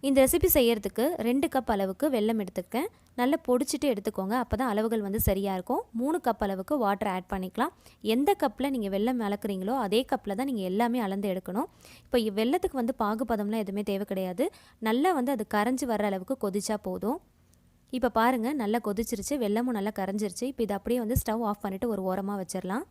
இந்த ரெசிபி செய்யறதுக்கு 2 கப் அளவுக்கு வெல்லம் எடுத்துக்கேன். நல்லா பொடிச்சிட்டு எடுத்துக்கோங்க. அப்போ தான் அளவுகள் வந்து சரியாக இருக்கும். 3 கப் அளவுக்கு வாட்டர் ஆட் பண்ணிக்கலாம். எந்த கப்பில் நீங்கள் வெல்லம் அளக்குறீங்களோ அதே கப்பில் தான் நீங்கள் எல்லாமே அளந்து எடுக்கணும். இப்போ வெல்லத்துக்கு வந்து பாகுபதம்லாம் எதுவுமே தேவை கிடையாது. நல்லா வந்து அது கரைஞ்சி வர அளவுக்கு கொதிச்சா போதும். இப்போ பாருங்கள், நல்லா கொதிச்சிருச்சு, வெல்லமும் நல்லா கரைஞ்சிருச்சு. இப்போ இதை அப்படியே வந்து ஸ்டவ் ஆஃப் பண்ணிவிட்டு ஒரு ஓரமாக வச்சிடலாம்.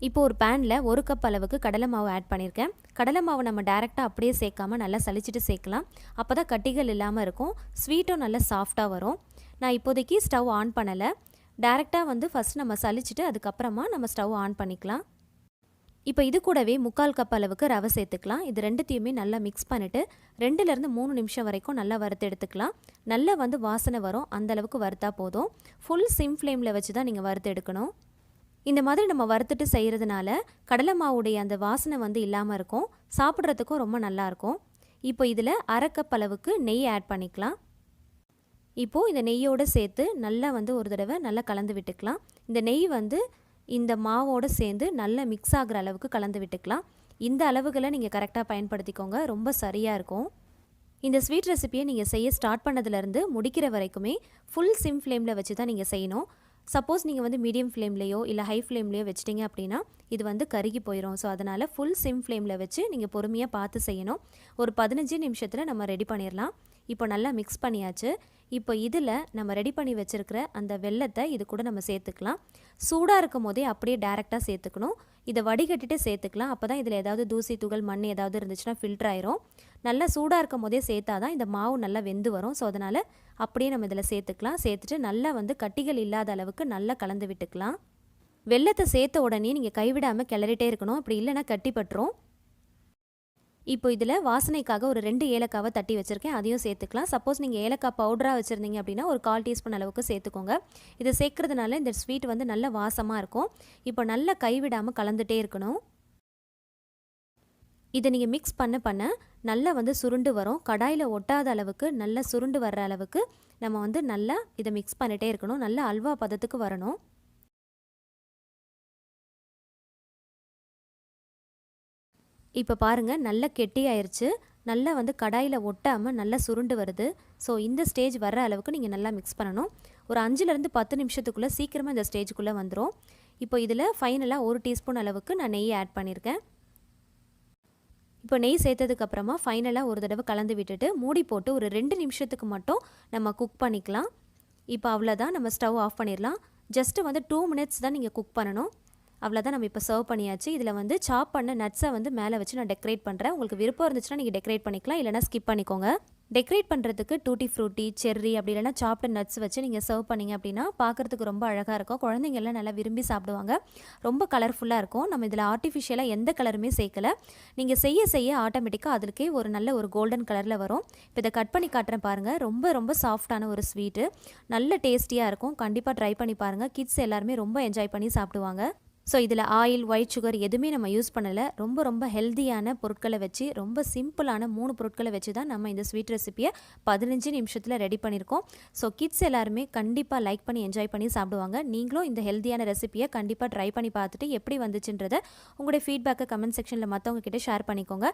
இப்போ ஒரு பேனில் 1 கப் அளவுக்கு கடலை மாவு ஆட் பண்ணியிருக்கேன். கடலை மாவு நம்ம டேரெக்டாக அப்படியே சேர்க்காமல் நல்லா சலிச்சிட்டு சேர்க்கலாம். அப்போ தான் கட்டிகள் இல்லாமல் இருக்கும். ஸ்வீட்டும் நல்லா சாஃப்டாக வரும். நான் இப்போதைக்கு ஸ்டவ் ஆன் பண்ணலை. டேரெக்டாக வந்து ஃபஸ்ட் நம்ம சலிச்சிட்டு அதுக்கப்புறமா நம்ம ஸ்டவ் ஆன் பண்ணிக்கலாம். இப்போ இது கூடவே 3/4 கப் அளவுக்கு ரவை சேர்த்துக்கலாம். இது ரெண்டுத்தையுமே நல்லா மிக்ஸ் பண்ணிவிட்டு 2லேருந்து 3 நிமிஷம் வரைக்கும் நல்லா வறுத்து எடுத்துக்கலாம். நல்லா வந்து வாசனை வரும், அந்தளவுக்கு வறுத்தா போதும். ஃபுல் சிம் ஃப்ளேமில் வச்சு தான் நீங்கள் வறுத்து எடுக்கணும். இந்த மாதிரி நம்ம வறுத்துட்டு செய்கிறதுனால கடலை மாவுடைய அந்த வாசனை வந்து இல்லாமல் இருக்கும். சாப்பிட்றதுக்கும் ரொம்ப நல்லாயிருக்கும். இப்போ இதில் 1/2 கப் அளவுக்கு நெய் ஆட் பண்ணிக்கலாம். இப்போது இந்த நெய்யோடு சேர்த்து நல்லா வந்து ஒரு தடவை நல்லா கலந்து விட்டுக்கலாம். இந்த நெய் வந்து இந்த மாவோடு சேர்ந்து நல்லா மிக்ஸ் ஆகிற அளவுக்கு கலந்து விட்டுக்கலாம். இந்த அளவுகளை நீங்கள் கரெக்டாக பயன்படுத்திக்கோங்க, ரொம்ப சரியாக இருக்கும். இந்த ஸ்வீட் ரெசிபியை நீங்கள் செய்ய ஸ்டார்ட் பண்ணதுலேருந்து முடிக்கிற வரைக்குமே ஃபுல் சிம் ஃப்ளேமில் வச்சு தான் நீங்கள் செய்யணும். சப்போஸ் நீங்கள் வந்து மீடியம் ஃப்ளேம்லேயோ இல்லை ஹை ஃப்ளேம்லேயோ வச்சிட்டிங்க அப்படின்னா இது வந்து கருகி போயிடும். ஸோ அதனால் ஃபுல் சிம் ஃப்ளேமில் வச்சு நீங்கள் பொறுமையாக பார்த்து செய்யணும். ஒரு 15 நிமிஷத்தில் நம்ம ரெடி பண்ணிடலாம். இப்போ நல்லா மிக்ஸ் பண்ணியாச்சு. இப்போ இதில் நம்ம ரெடி பண்ணி வச்சுருக்கிற அந்த வெல்லத்தை இது கூட நம்ம சேர்த்துக்கலாம். சூடாக இருக்கும் போதே அப்படியே டேரெக்டாக சேர்த்துக்கணும். இதை வடிகட்டிட்டு சேர்த்துக்கலாம். அப்போ தான் இதில் ஏதாவது தூசி துகள் மண் ஏதாவது இருந்துச்சுன்னா ஃபில்டர் ஆயிரும். நல்லா சூடாக இருக்கும் போதே சேர்த்தா தான் இந்த மாவு நல்லா வெந்து வரும். ஸோ அதனால் அப்படியே நம்ம இதில் சேர்த்துக்கலாம். சேர்த்துட்டு நல்லா வந்து கட்டிகள் இல்லாத அளவுக்கு நல்லா கலந்து விட்டுக்கலாம். வெல்லத்தை சேர்த்த உடனே நீங்கள் கைவிடாமல் கிளறிட்டே இருக்கணும். அப்படி இல்லைன்னா கட்டி பட்டுரும். இப்போ இதில் வாசனைக்காக ஒரு 2 ஏலக்காவை தட்டி வச்சுருக்கேன், அதையும் சேர்த்துக்கலாம். சப்போஸ் நீங்கள் ஏலக்காய் பவுடராக வச்சுருந்தீங்க அப்படின்னா ஒரு 1/4 டீஸ்பூன் அளவுக்கு சேர்த்துக்கோங்க. இதை சேர்க்கறதுனால இந்த ஸ்வீட் வந்து நல்ல வாசமாக இருக்கும். இப்போ நல்லா கைவிடாமல் கலந்துகிட்டே இருக்கணும். இதை நீங்கள் மிக்ஸ் பண்ண நல்லா வந்து சுருண்டு வரும். கடாயில் ஒட்டாத அளவுக்கு நல்லா சுருண்டு வர்ற அளவுக்கு நம்ம வந்து நல்லா இதை மிக்ஸ் பண்ணிகிட்டே இருக்கணும். நல்லா அல்வா பதத்துக்கு வரணும். இப்போ பாருங்கள், நல்லா கெட்டியாயிருச்சு. நல்லா வந்து கடாயில் ஒட்டாமல் நல்லா சுருண்டு வருது. ஸோ இந்த ஸ்டேஜ் வர்ற அளவுக்கு நீங்கள் நல்லா மிக்ஸ் பண்ணணும். ஒரு 5லேருந்து 10 நிமிஷத்துக்குள்ளே சீக்கிரமாக இந்த ஸ்டேஜுக்குள்ளே வந்துடும். இப்போ இதில் ஃபைனலாக 1 டீஸ்பூன் அளவுக்கு நான் நெய் ஆட் பண்ணியிருக்கேன். இப்போ நெய் சேர்த்ததுக்கப்புறமா ஃபைனலாக ஒரு தடவை கலந்து விட்டுட்டு மூடி போட்டு ஒரு 2 நிமிஷத்துக்கு மட்டும் நம்ம குக் பண்ணிக்கலாம். இப்போ அவ்வளோதான், நம்ம ஸ்டவ் ஆஃப் பண்ணிடலாம். ஜஸ்ட்டு வந்து 2 மினிட்ஸ் தான் நீங்கள் குக் பண்ணணும். அவ்வளோதான், நம்ம இப்போ சர்வ் பண்ணியாச்சு. இதில் வந்து சாப் பண்ண நட்ஸை வந்து மேலே வச்சு நான் டெக்கரேட் பண்ணுறேன். உங்களுக்கு விருப்பம் இருந்துச்சுன்னா நீங்கள் டெக்கரேட் பண்ணிக்கலாம், இல்லைனா ஸ்கிப் பண்ணிக்கோங்க. டெக்கரேட் பண்ணுறதுக்கு டூட்டி ஃப்ரூட்டி, செர்ரி அப்படி இல்லைனா சாப்டு நட்ஸ் வச்சு நீங்கள் சர்வ் பண்ணிங்க அப்படின்னா பார்க்குறதுக்கு ரொம்ப அழகாக இருக்கும். குழந்தைங்கள்லாம் நல்லா விரும்பி சாப்பிடுவாங்க. ரொம்ப கலர்ஃபுல்லாக இருக்கும். நம்ம இதில் ஆர்டிஃபிஷியலாக எந்த கலருமே சேர்க்கலை. நீங்கள் செய்ய ஆட்டோமேட்டிக்காக அதுக்கே ஒரு நல்ல ஒரு கோல்டன் கலரில் வரும். இப்போ இதை கட் பண்ணி காட்டுறேன் பாருங்கள். ரொம்ப ரொம்ப சாஃப்டான ஒரு ஸ்வீட்டு, நல்ல டேஸ்டியாக இருக்கும். கண்டிப்பாக ட்ரை பண்ணி பாருங்கள். கிட்ஸ் எல்லாருமே ரொம்ப என்ஜாய் பண்ணி சாப்பிடுவாங்க. ஸோ இதில் ஆயில், ஒயிட் சுகர் எதுவுமே நம்ம யூஸ் பண்ணலை. ரொம்ப ஹெல்த்தியான பொருட்களை வச்சு, ரொம்ப சிம்பிளான 3 பொருட்களை வச்சு தான் நம்ம இந்த ஸ்வீட் ரெசிப்பியை 15 நிமிஷத்தில் ரெடி பண்ணியிருக்கோம். ஸோ கிட்ஸ் எல்லாருமே கண்டிப்பாக லைக் பண்ணி என்ஜாய் பண்ணி சாப்பிடுவாங்க. நீங்களும் இந்த ஹெல்த்தியான ரெசிப்பியை கண்டிப்பாக ட்ரை பண்ணி பார்த்துட்டு எப்படி வந்துச்சுன்றதை உங்களுடைய ஃபீட்பேக்கை கமெண்ட் செக்ஷனில் மற்றவங்க கிட்ட ஷேர் பண்ணிக்கோங்க.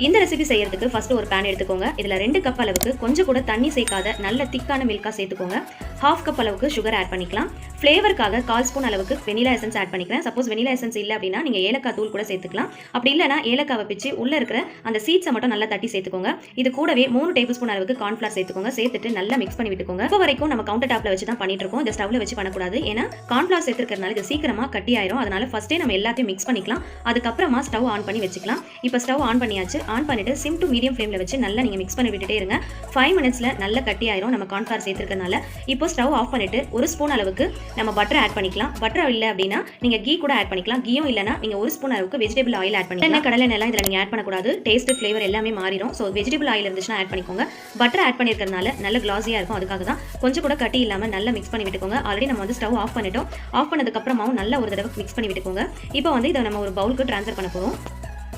இந்த ரெசிபி செய்யறதுக்கு ஃபர்ஸ்ட் ஒரு பேன் எடுத்துக்கோங்க. இதில் 2 கப் அளவுக்கு கொஞ்சம் கூட தண்ணி சேர்க்காத நல்ல திக்கான மில்காக சேர்த்துக்கோங்க. 1/2 கப் அளவுக்கு சுகர் ஆட் பண்ணிக்கலாம். ஃப்ளேவருக்காக 1/4 ஸ்பூன் அளவுக்கு வெனிலா எசன்ஸ் ஆட் பண்ணிக்கிறேன். சப்போஸ் வெனிலா எசன்ஸ் இல்லை அப்படின்னா நீங்கள் ஏலக்காய் தூள் கூட சேர்த்துக்கலாம். அப்படி இல்லைனா ஏலக்காவை பிச்சு உள்ளே இருக்கிற அந்த சீட்ஸை மட்டும் நல்லா தட்டி சேர்த்துக்கோங்க. இது கூடவே 3 டேபிள் ஸ்பூன் அளவுக்கு கார்ன்ஃப்ளவர் சேர்த்துக்கோங்க. சேர்த்துட்டு நல்லா மிக்ஸ் பண்ணி விட்டுக்கோங்க. இப்போ வரைக்கும் நம்ம கவுண்டர் டாப்ல வச்சு தான் பண்ணிட்டு இருக்கோம். இந்த ஸ்டவ்ல வச்சு பண்ணக்கூடாது. ஏன்னா கார்ன்ஃப்ளவர் சேர்த்துக்கிறதுனால இது சீக்கிரமா கட்டி ஆயிரும். அதனால ஃபர்ஸ்டே நம்ம எல்லாத்தையும் மிக்ஸ் பண்ணிக்கலாம். அதுக்கப்புறமா ஸ்டவ் ஆன் பண்ணி வச்சுக்கலாம். இப்போ ஸ்டவ் ஆன் பண்ணியாச்சு. ஆன் பண்ணிட்டு சிம் டு மீடியம் ஃப்ளேம்ல வச்சு நல்லா நீங்க மிக்ஸ் பண்ணி விட்டுட்டே இருங்க. 5 மினிட்ஸ்ல நல்லா கட்டி ஆயிரும் நம்ம கார்ன்ஃப்ளவர் சேர்த்துக்கிறதுனால. இப்போ ஸ்டவ் ஆஃப் பண்ணிட்டு 1 ஸ்பூன் அளவுக்கு நம்ம பட்டர் ஆட் பண்ணிக்கலாம். பட்டர் இல்லை அப்படின்னா நீங்க கீ கூட ஆட் பண்ணிக்கலாம். கீயும் இல்லைனா நீங்க 1 ஸ்பூன் அளவுக்கு வெஜிடபிள் ஆயில் ஆட் பண்ணிக்கலாம். கடலை எண்ணெய் இதில் நீங்க ஆட் பண்ணக்கூடாது. டேஸ்ட் ஃப்ளேவர் எல்லாமே மாறிடும். ஸோ வெஜிடபிள் ஆயில் இருந்துச்சுன்னா ஆட் பண்ணிக்கோங்க. பட்டர் ஆட் பண்ணிருக்கிறதுனால நல்ல கிளாஸியா இருக்கும். அதுக்காக தான் கொஞ்சம் கூட கட்டி இல்லாம நல்லா மிக்ஸ் பண்ணி விட்டுக்கோங்க. ஆல்ரெடி நம்ம வந்து ஸ்டவ் ஆஃப் பண்ணிட்டோம். ஆஃப் பண்ணதுக்கு அப்புறமாவும் நல்லா ஒரு தடவை மிக்ஸ் பண்ணி விட்டுக்கோங்க. இப்போ வந்து இதை நம்ம ஒரு பவுலுக்கு ட்ரான்ஸ்ஃபர் பண்ண போறோம்.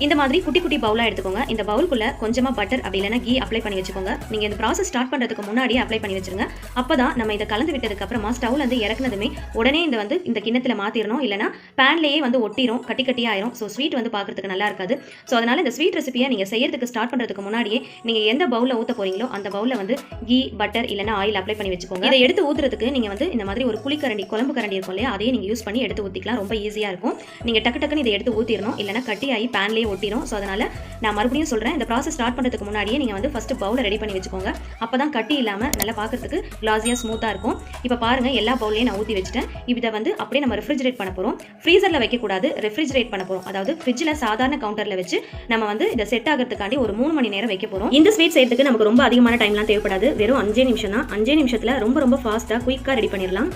இந்த மாதிரி குட்டி குட்டி பவுலாக எடுத்துக்கோங்க. இந்த பவுலுக்குள்ள கொஞ்சமா பட்டர் அப்படி இல்லைனா கீ அப்ளை பண்ணி வச்சுக்கோங்க. நீங்கள் இந்த ப்ராசஸ் ஸ்டார்ட் பண்ணுறதுக்கு முன்னாடியே அப்ளை பண்ணி வச்சுருங்க. அப்போ தான் நம்ம இதை கலந்து விட்டதுக்கு அப்புறமா ஸ்டவ்ல இருந்து இறக்குனதுமே உடனே இந்த கிண்ணத்தில் மாற்றிடணும். இல்லைனா பேன்லேயே ஒட்டிரும், கட்டி கட்டியாக ஆயிரும். ஸோ ஸ்வீட் பார்க்குறதுக்கு நல்லா இருக்காது. ஸோ அதனால் இந்த ஸ்வீட் ரெசிபியை நீங்கள் செய்யறதுக்கு ஸ்டார்ட் பண்ணுறதுக்கு முன்னாடியே நீங்கள் எந்த பவுலில் ஊற்ற போகிறீங்களோ அந்த பவுலில் கீ, பட்டர் இல்லைனா ஆயில் அப்ளை பண்ணி வச்சுக்கோங்க. இதை எடுத்து ஊற்றுறதுக்கு நீங்கள் இந்த மாதிரி ஒரு குழிக்கரண்டி, குழம்பு கரண்டி இருக்கும் இல்லையா, அதையே நீங்கள் யூஸ் பண்ணி எடுத்து ஊற்றிக்கலாம். ரொம்ப ஈஸியாக இருக்கும். நீங்கள் டக்கு டக்குன்னு இதை எடுத்து ஊற்றிடணும், இல்லைனா கட்டி ஆகி பேன்லேயே ஒட்டிடும். ஸோ அதனால் நான் மறுபடியும் சொல்கிறேன், இந்த ப்ராசஸ் ஸ்டார்ட் பண்ணுறதுக்கு முன்னாடியே நீங்கள் ஃபஸ்ட்டு பவுலை ரெடி பண்ணி வச்சுக்கோங்க. அப்போ தான் கட்டி இல்லாமல் நல்லா பார்க்குறதுக்கு கிளாஸியாக ஸ்மூத்தாக இருக்கும். இப்போ பாருங்கள், எல்லா பவுலையும் நான் ஊற்றி வச்சுட்டேன். இதை அப்படியே நம்ம ரெஃப்ரிஜரேட் பண்ண போகிறோம். ஃப்ரீசரில் வைக்கக்கூடாது, ரெஃப்ரிஜரேட் பண்ண போகிறோம். அதாவது ஃப்ரிட்ஜில் சாதாரண கவுண்டரில் வச்சு நம்ம இதை செட் ஆகிறதுக்காண்டி ஒரு 3 மணி நேரம் வைக்க போகிறோம். இந்த ஸ்வீட் செய்யறதுக்கு நமக்கு ரொம்ப அதிகமான டைம்லாம் தேவைப்படாது. வெறும் 5 நிமிஷம் தான். 5 நிமிஷத்தில் ரொம்ப ஃபாஸ்ட்டாக குயிக்காக ரெடி பண்ணிடலாம்.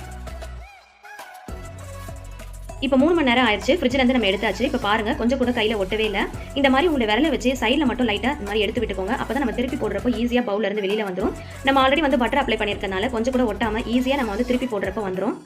இப்போ 3 மணி நேரம் ஆயிடுச்சு. ஃப்ரிட்ஜிலேருந்து நம்ம எடுத்தாச்சு. இப்போ பாருங்க, கொஞ்சம் கூட கையில் ஒட்டவே இல்லை. இந்த மாதிரி உங்களை விரலை வச்சு சைடில் மட்டும் லைட்டாக இந்த மாதிரி எடுத்து விட்டுக்கோங்க. அப்போ தான் நம்ம திருப்பி போடுறப்போ ஈஸியாக பவுல்ல இருந்து வெளியில் வந்துடும். நம்ம ஆல்ரெடி பட்டர் அப்ளை பண்ணியிருக்கனால கொஞ்சம் கூட ஒட்டாமல் ஈஸியாக நம்ம திருப்பி போடுறப்போ வந்துடும்.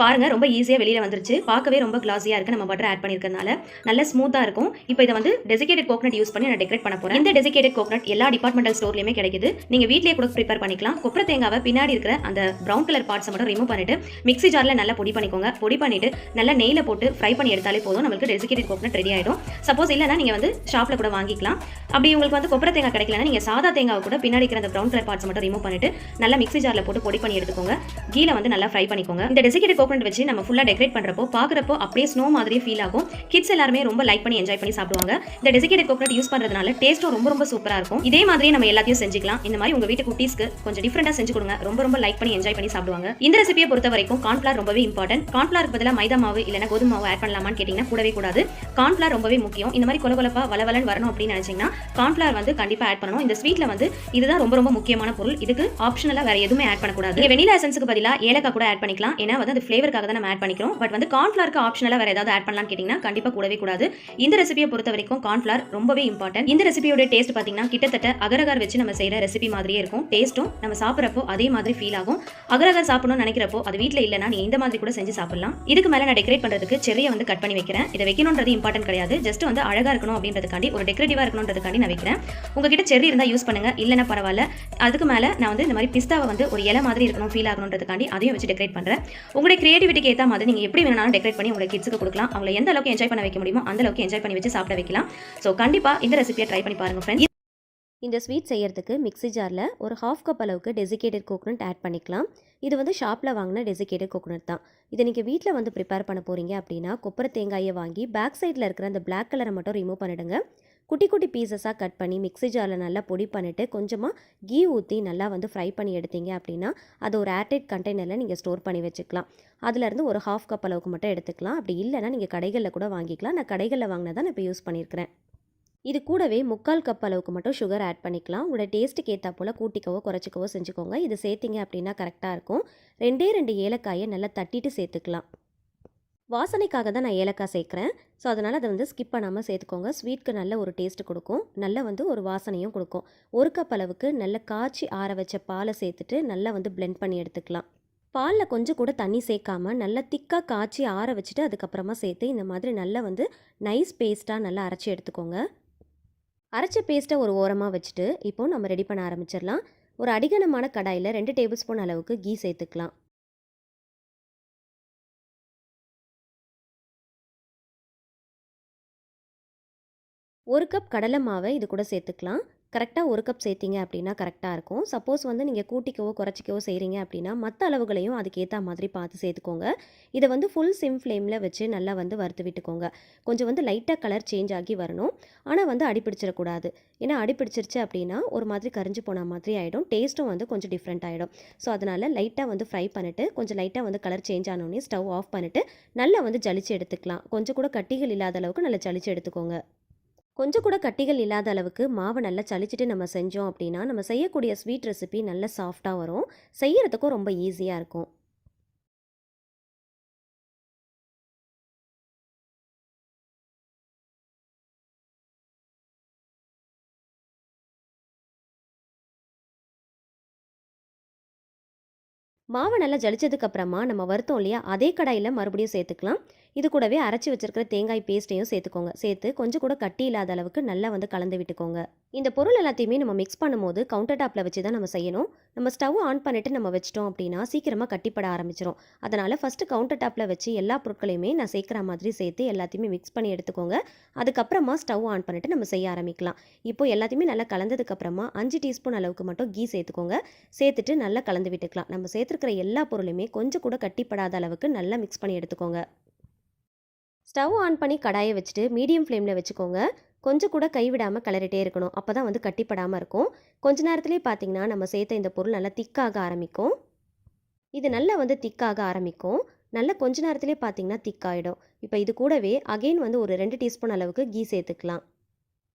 பாருங்க, ரொம்ப ஈஸியாக வெளியில் வந்துருச்சு. பார்க்கவே ரொம்ப கிளாஸியாக இருக்குது. நம்ம பட்டர் ஆட் பண்ணியிருக்கனால நல்ல ஸ்மூத்தாக இருக்கும். இப்போ இதை டெசிகேட்டட் கோகனட் யூஸ் பண்ணி நான் டெக்கரேட் பண்ண போகிறேன். இந்த டெசிகேட்டட் கோகனட் எல்லா டிபார்ட்மெண்டல் ஸ்டோர்லையுமே கிடைக்குது. நீங்கள் வீட்லேயே கூட ப்ரிப்பேர் பண்ணிக்கலாம். கொப்பரை தேங்காவை பின்னாடி இருக்கிற அந்த ப்ரௌன் கலர் பார்ட்ஸை மட்டும் ரிமூவ் பண்ணிட்டு மிக்ஸி ஜாரில் நல்லா பொடி பண்ணிக்கோங்க. பொடி பண்ணிட்டு நல்லா நெய்யில் போட்டு ஃப்ரை பண்ணி எடுத்தாலே போதும், நம்மளுக்கு டெசிகேட்டட் கோகனட் ரெடி ஆகிடும். சப்போஸ் இல்லைனா நீங்கள் ஷாப்பில் கூட வாங்கிக்கலாம். அப்படி உங்களுக்கு கொப்பரை தேங்காய் கிடைக்கலன்னா நீங்கள் சாதா தேங்காவை கூட பின்னாடி இருக்கிற அந்த ப்ரௌன் கலர் பார்ட்ஸ் மட்டும் ரிமூவ் பண்ணிட்டு நல்லா மிக்ஸி ஜாரில் போட்டு பொடி பண்ணி எடுத்துக்கோங்க. கீழே நல்லா ஃப்ரை பண்ணிக்கோங்க. இந்த டெசிகேட்டட் கோகனட் வச்சு நம்ம ஃபுல்லாக டெக்கரேட் பண்றப்போ பார்க்கறப்போ அப்படியே ஸ்னோ மாதிரியே ஃபீல் ஆகும். கிட்ஸ் எல்லாரும் ரொம்ப லைக் பண்ணி என்ஜாய் பண்ணி சாப்பிடுவாங்க. இந்த டெசிகேட்டட் கோகனட் யூஸ் பண்றதுனால டேஸ்ட்டும் ரொம்ப சூப்பரா இருக்கும். இதே மாதிரியே நம்ம எல்லாத்தையும் செஞ்சுக்கலாம். இந்த மாதிரி உங்க வீட்டு குட்டீஸ்க்கு கொஞ்சம் டிஃபரெண்டா செஞ்சு கொடுங்க. ரொம்ப லைக் பண்ணி என்ஜாய் பண்ணி சாப்பிடுவாங்க. இந்த ரெசிபியை பொறுத்த வரைக்கும் கார்ன்ஃப்ளவர் ரொம்பவே இம்பார்ட்டன்ட். கார்ன்ஃப்ளவருக்கு பதிலாக மைதா மாவு இல்லைனா கோதுமை மாவு ஆட் பண்ணலாமான்னு கேட்டீங்கன்னா கூடவே கூடாது. கார்ன்ஃப்ளவர் ரொம்பவே முக்கியம். இந்த மாதிரி கொலகொலப்பா வளவலன்னு வரணும் அப்படின்னு நினைச்சீங்கன்னா கார்ன்ஃப்ளவர் கண்டிப்பா ஆட் பண்ணணும். இந்த ஸ்வீட்ல இதுதான் ரொம்ப முக்கியமான பொருள். இதுக்கு ஆப்ஷனலா வேற எதுவுமே ஆட் பண்ணக்கூடாது. நீங்க வெனிலா எசன்ஸ்க்கு பதிலாக ஏலக்காய் கூட ஆட் பண்ணிக்கலாம். ஏன்னா அது ஃபிளேவருக்காக தான் நம்ம ஆட் பண்ணிக்கிறோம். பட் கார்ன்ஃப்ளவருக்கு ஆப்ஷனலா வேற ஏதாவது ஆட் பண்ணலாம்னு கேட்டீங்கன்னா கண்டிப்பா கூடவே கூடாது. இந்த ரெசிபியை பொறுத்த வரைக்கும் கார்ன்ஃப்ளவர் ரொம்பவே இம்பார்ட்டன்ட். இந்த ரெசிபியோட டேஸ்ட் பாத்தீங்கன்னா கிட்டத்தட்ட அகரகர் வச்சு நம்ம செய்யற ரெசிபி மாதிரியே இருக்கும். டேஸ்ட்டும் நம்ம சாப்பிட்றப்போ அதே மாதிரி ஃபீல் ஆகும். அகரகர் சாப்பிடணும்னு நினைக்கிறப்போ அது வீட்டில் இல்லைனா நீ இந்த மாதிரி கூட செஞ்சு சாப்பிடலாம். இதுக்கு மேல நான் டெக்கரேட் பண்றதுக்கு செர்ரியை கட் பண்ணி வைக்கிறேன். இதை வைக்கணும்ன்றது இம்பார்ட்டன்ட் கிடையாது. ஜஸ்ட் அழகா இருக்கணும் அப்படின்றதுக்காண்டி ஒரு டெக்கரேட்டிவா இருக்கணும்ன்றதுக்காண்டி நான் வைக்கிறேன். உங்ககிட்ட செர்ரி இருந்தா யூஸ் பண்ணுங்க, இல்லைன்னா பரவாயில்ல. அதுக்கு மேல நான் இந்த மாதிரி பிஸ்தாவை ஒரு இலை மாதிரி இருக்கணும் ஃபீல் ஆகணும்ன்றதுக்காண்டி அதையும் வச்சு டெக்கரேட் பண்றேன். உங்களுடைய கிரியேட்டிவிட்டிக்கு ஏற்ற மாதிரி நீங்க எப்படி வேணாலும் டெக்கரேட் பண்ணி உங்க கிட்ஸ்க்கு கொடுக்கலாம். அவங்களை எந்த அளவுக்கு என்ஜாய் பண்ண வைக்க முடியுமோ அந்த அளவுக்கு என்ஜாய் பண்ணி வச்சு சாப்பிட வைக்கலாம். ஸோ கண்டிப்பா இந்த ரெசிபியை ட்ரை பண்ணி பாருங்க ஃப்ரெண்ட்ஸ். இந்த ஸ்வீட் செய்யறதுக்கு மிக்ஸி ஜாரில் ஒரு 1/2 கப் அளவுக்கு டெசிகேட்டட் கோகனட் ஆட் பண்ணிக்கலாம். இது ஷாப்பில் வாங்கின டெசிகேட்டட் கோகனட் தான். இதை நீங்கள் வீட்டில் ப்ரிப்பேர் பண்ண போகிறீங்க அப்படின்னா கொப்பரை தேங்காயை வாங்கி பேக் சைடில் இருக்கிற அந்த பிளாக் கலரை மட்டும் ரிமூவ் பண்ணிடுங்க. குட்டி குட்டி பீசஸாக கட் பண்ணி மிக்ஸி ஜாரில் நல்லா பொடி பண்ணிவிட்டு கொஞ்சமாக கீ ஊற்றி நல்லா ஃப்ரை பண்ணி எடுத்தீங்க அப்படின்னா அதை ஒரு ஏர்டைட் கண்டெய்னரில் நீங்கள் ஸ்டோர் பண்ணி வச்சுக்கலாம். அதுலேருந்து ஒரு 1/2 கப் அளவுக்கு மட்டும் எடுத்துக்கலாம். அப்படி இல்லைனா நீங்கள் கடைகளில் கூட வாங்கிக்கலாம். நான் கடைகளில் வாங்கினதான் நான் இப்போ யூஸ் பண்ணியிருக்கிறேன். இது கூடவே 3/4 கப் அளவுக்கு மட்டும் சுகர் ஆட் பண்ணிக்கலாம். உங்களோட டேஸ்ட்டுக்கு ஏற்றா போல் கூட்டிக்கவோ குறைச்சிக்கவோ செஞ்சுக்கோங்க. இது சேர்த்திங்க அப்படின்னா கரெக்டாக இருக்கும். 2 ஏலக்காயை நல்லா தட்டிட்டு சேர்த்துக்கலாம். வாசனைக்காக தான் நான் ஏலக்காய் சேர்க்குறேன். ஸோ அதனால் அதை ஸ்கிப் பண்ணாமல் சேர்த்துக்கோங்க. ஸ்வீட்க்கு நல்ல ஒரு டேஸ்ட்டு கொடுக்கும், நல்ல ஒரு வாசனையும் கொடுக்கும். 1 கப் அளவுக்கு நல்ல காய்ச்சி ஆற வச்ச பாலை சேர்த்துட்டு நல்லா பிளெண்ட் பண்ணி எடுத்துக்கலாம். பாலில் கொஞ்சம் கூட தண்ணி சேர்க்காமல் நல்லா திக்காக காய்ச்சி ஆற வச்சுட்டு அதுக்கப்புறமா சேர்த்து இந்த மாதிரி நல்லா நைஸ் பேஸ்ட்டாக நல்லா அரைச்சி எடுத்துக்கோங்க. அரைச்ச பேஸ்ட்டை ஒரு ஓரமாக வச்சுட்டு இப்போது நம்ம ரெடி பண்ண ஆரம்பிச்சிடலாம். ஒரு அடிகனமான கடாயில் 2 டேபிள் ஸ்பூன் அளவுக்கு கீ சேர்த்துக்கலாம். 1 கப் கடலை மாவை இது கூட சேர்த்துக்கலாம். கரெக்டாக 1 கப் சேர்த்திங்க அப்படின்னா கரெக்டாக இருக்கும். சப்போஸ் நீங்கள் கூட்டிக்கவோ குறைச்சிக்கவோ செய்கிறீங்க அப்படின்னா மற்ற அளவுகளையும் அதுக்கேற்ற மாதிரி பார்த்து சேர்த்துக்கோங்க. இதை ஃபுல் சிம் ஃப்ளேமில் வச்சு நல்லா வறுத்து விட்டுக்கோங்க. கொஞ்சம் லைட்டாக கலர் சேஞ்ச் ஆகி வரணும். ஆனால் அடிப்பிடிச்சிடக்கூடாது. ஏன்னா அடிப்பிடிச்சிருச்சு அப்படின்னா ஒரு மாதிரி கரிஞ்சு போன மாதிரி ஆகிடும். டேஸ்ட்டும் கொஞ்சம் டிஃப்ரெண்ட் ஆகிடும். ஸோ அதனால் லைட்டாக ஃப்ரை பண்ணிவிட்டு கொஞ்சம் லைட்டாக கலர் சேஞ்ச் ஆனோடனே ஸ்டவ் ஆஃப் பண்ணிவிட்டு நல்லா ஜலிச்சு எடுத்துக்கலாம். கொஞ்சம் கூட கட்டிகள் இல்லாத அளவுக்கு நல்லா ஜலிச்சு எடுத்துக்கோங்க. கொஞ்சம் கூட கட்டிகள் இல்லாத அளவுக்கு மாவை நல்லா சலிச்சிட்டு நம்ம செஞ்சோம் அப்படின்னா நம்ம செய்யக்கூடிய ஸ்வீட் ரெசிபி நல்ல சாஃப்டாக வரும். செய்யறதுக்கும் ரொம்ப ஈஸியாக இருக்கும். மாவை நல்லா ஜலிச்சதுக்கு அப்புறமா நம்ம வறுத்தோம் இல்லையா, அதே கடாயில் மறுபடியும் சேர்த்துக்கலாம். இது கூடவே அரைச்சி வச்சிருக்கிற தேங்காய் பேஸ்ட்டையும் சேர்த்துக்கோங்க. சேர்த்து கொஞ்சம் கூட கட்டி இல்லாத அளவுக்கு நல்லா வந்து கலந்து விட்டுக்கோங்க. இந்த பொருள் எல்லாத்தையுமே நம்ம மிக்ஸ் பண்ணும்போது கவுண்டர் டாப்பில் வச்சு தான் நம்ம செய்யணும். நம்ம ஸ்டவ் ஆன் பண்ணிவிட்டு நம்ம வச்சிட்டோம் அப்படின்னா சீக்கிரமாக கட்டிப்பட ஆரம்பிச்சிடும். அதனால் ஃபஸ்ட்டு கவுண்டர் டாப்பில் வச்சு எல்லா பொருட்களையுமே நான் சேர்க்குற மாதிரி சேர்த்து எல்லாத்தையுமே மிக்ஸ் பண்ணி எடுத்துக்கோங்க. அதுக்கப்புறமா ஸ்டவ் ஆன் பண்ணிவிட்டு நம்ம செய்ய ஆரம்பிக்கலாம். இப்போ எல்லாத்தையுமே நல்லா கலந்ததுக்கப்புறமா 5 டீஸ்பூன் அளவுக்கு மட்டும் கீ சேர்த்துக்கோங்க. சேர்த்துட்டு நல்லா கலந்து விட்டுக்கலாம். நம்ம சேர்த்துருக்கிற எல்லா பொருளுமே கொஞ்சம் கூட கட்டிப்படாத அளவுக்கு நல்லா மிக்ஸ் பண்ணி எடுத்துக்கோங்க. ஸ்டவ் ஆன் பண்ணி கடாயை வச்சுட்டு மீடியம் ஃப்ளேமில் வச்சுக்கோங்க. கொஞ்சம் கூட கைவிடாமல் கிளறிட்டே இருக்கணும். அப்போ தான் வந்து கட்டிப்படாமல் இருக்கும். கொஞ்ச நேரத்துலேயே பார்த்தீங்கன்னா நம்ம சேர்த்த இந்த பொருள் நல்லா திக்காக ஆரம்பிக்கும். இது நல்லா வந்து திக்காக ஆரம்பிக்கும். நல்லா கொஞ்ச நேரத்துலேயே பார்த்தீங்கன்னா திக்காயிடும். இப்போ இது கூடவே அகெயின் வந்து ஒரு 2 டீஸ்பூன் அளவுக்கு கீ சேர்த்துக்கலாம்.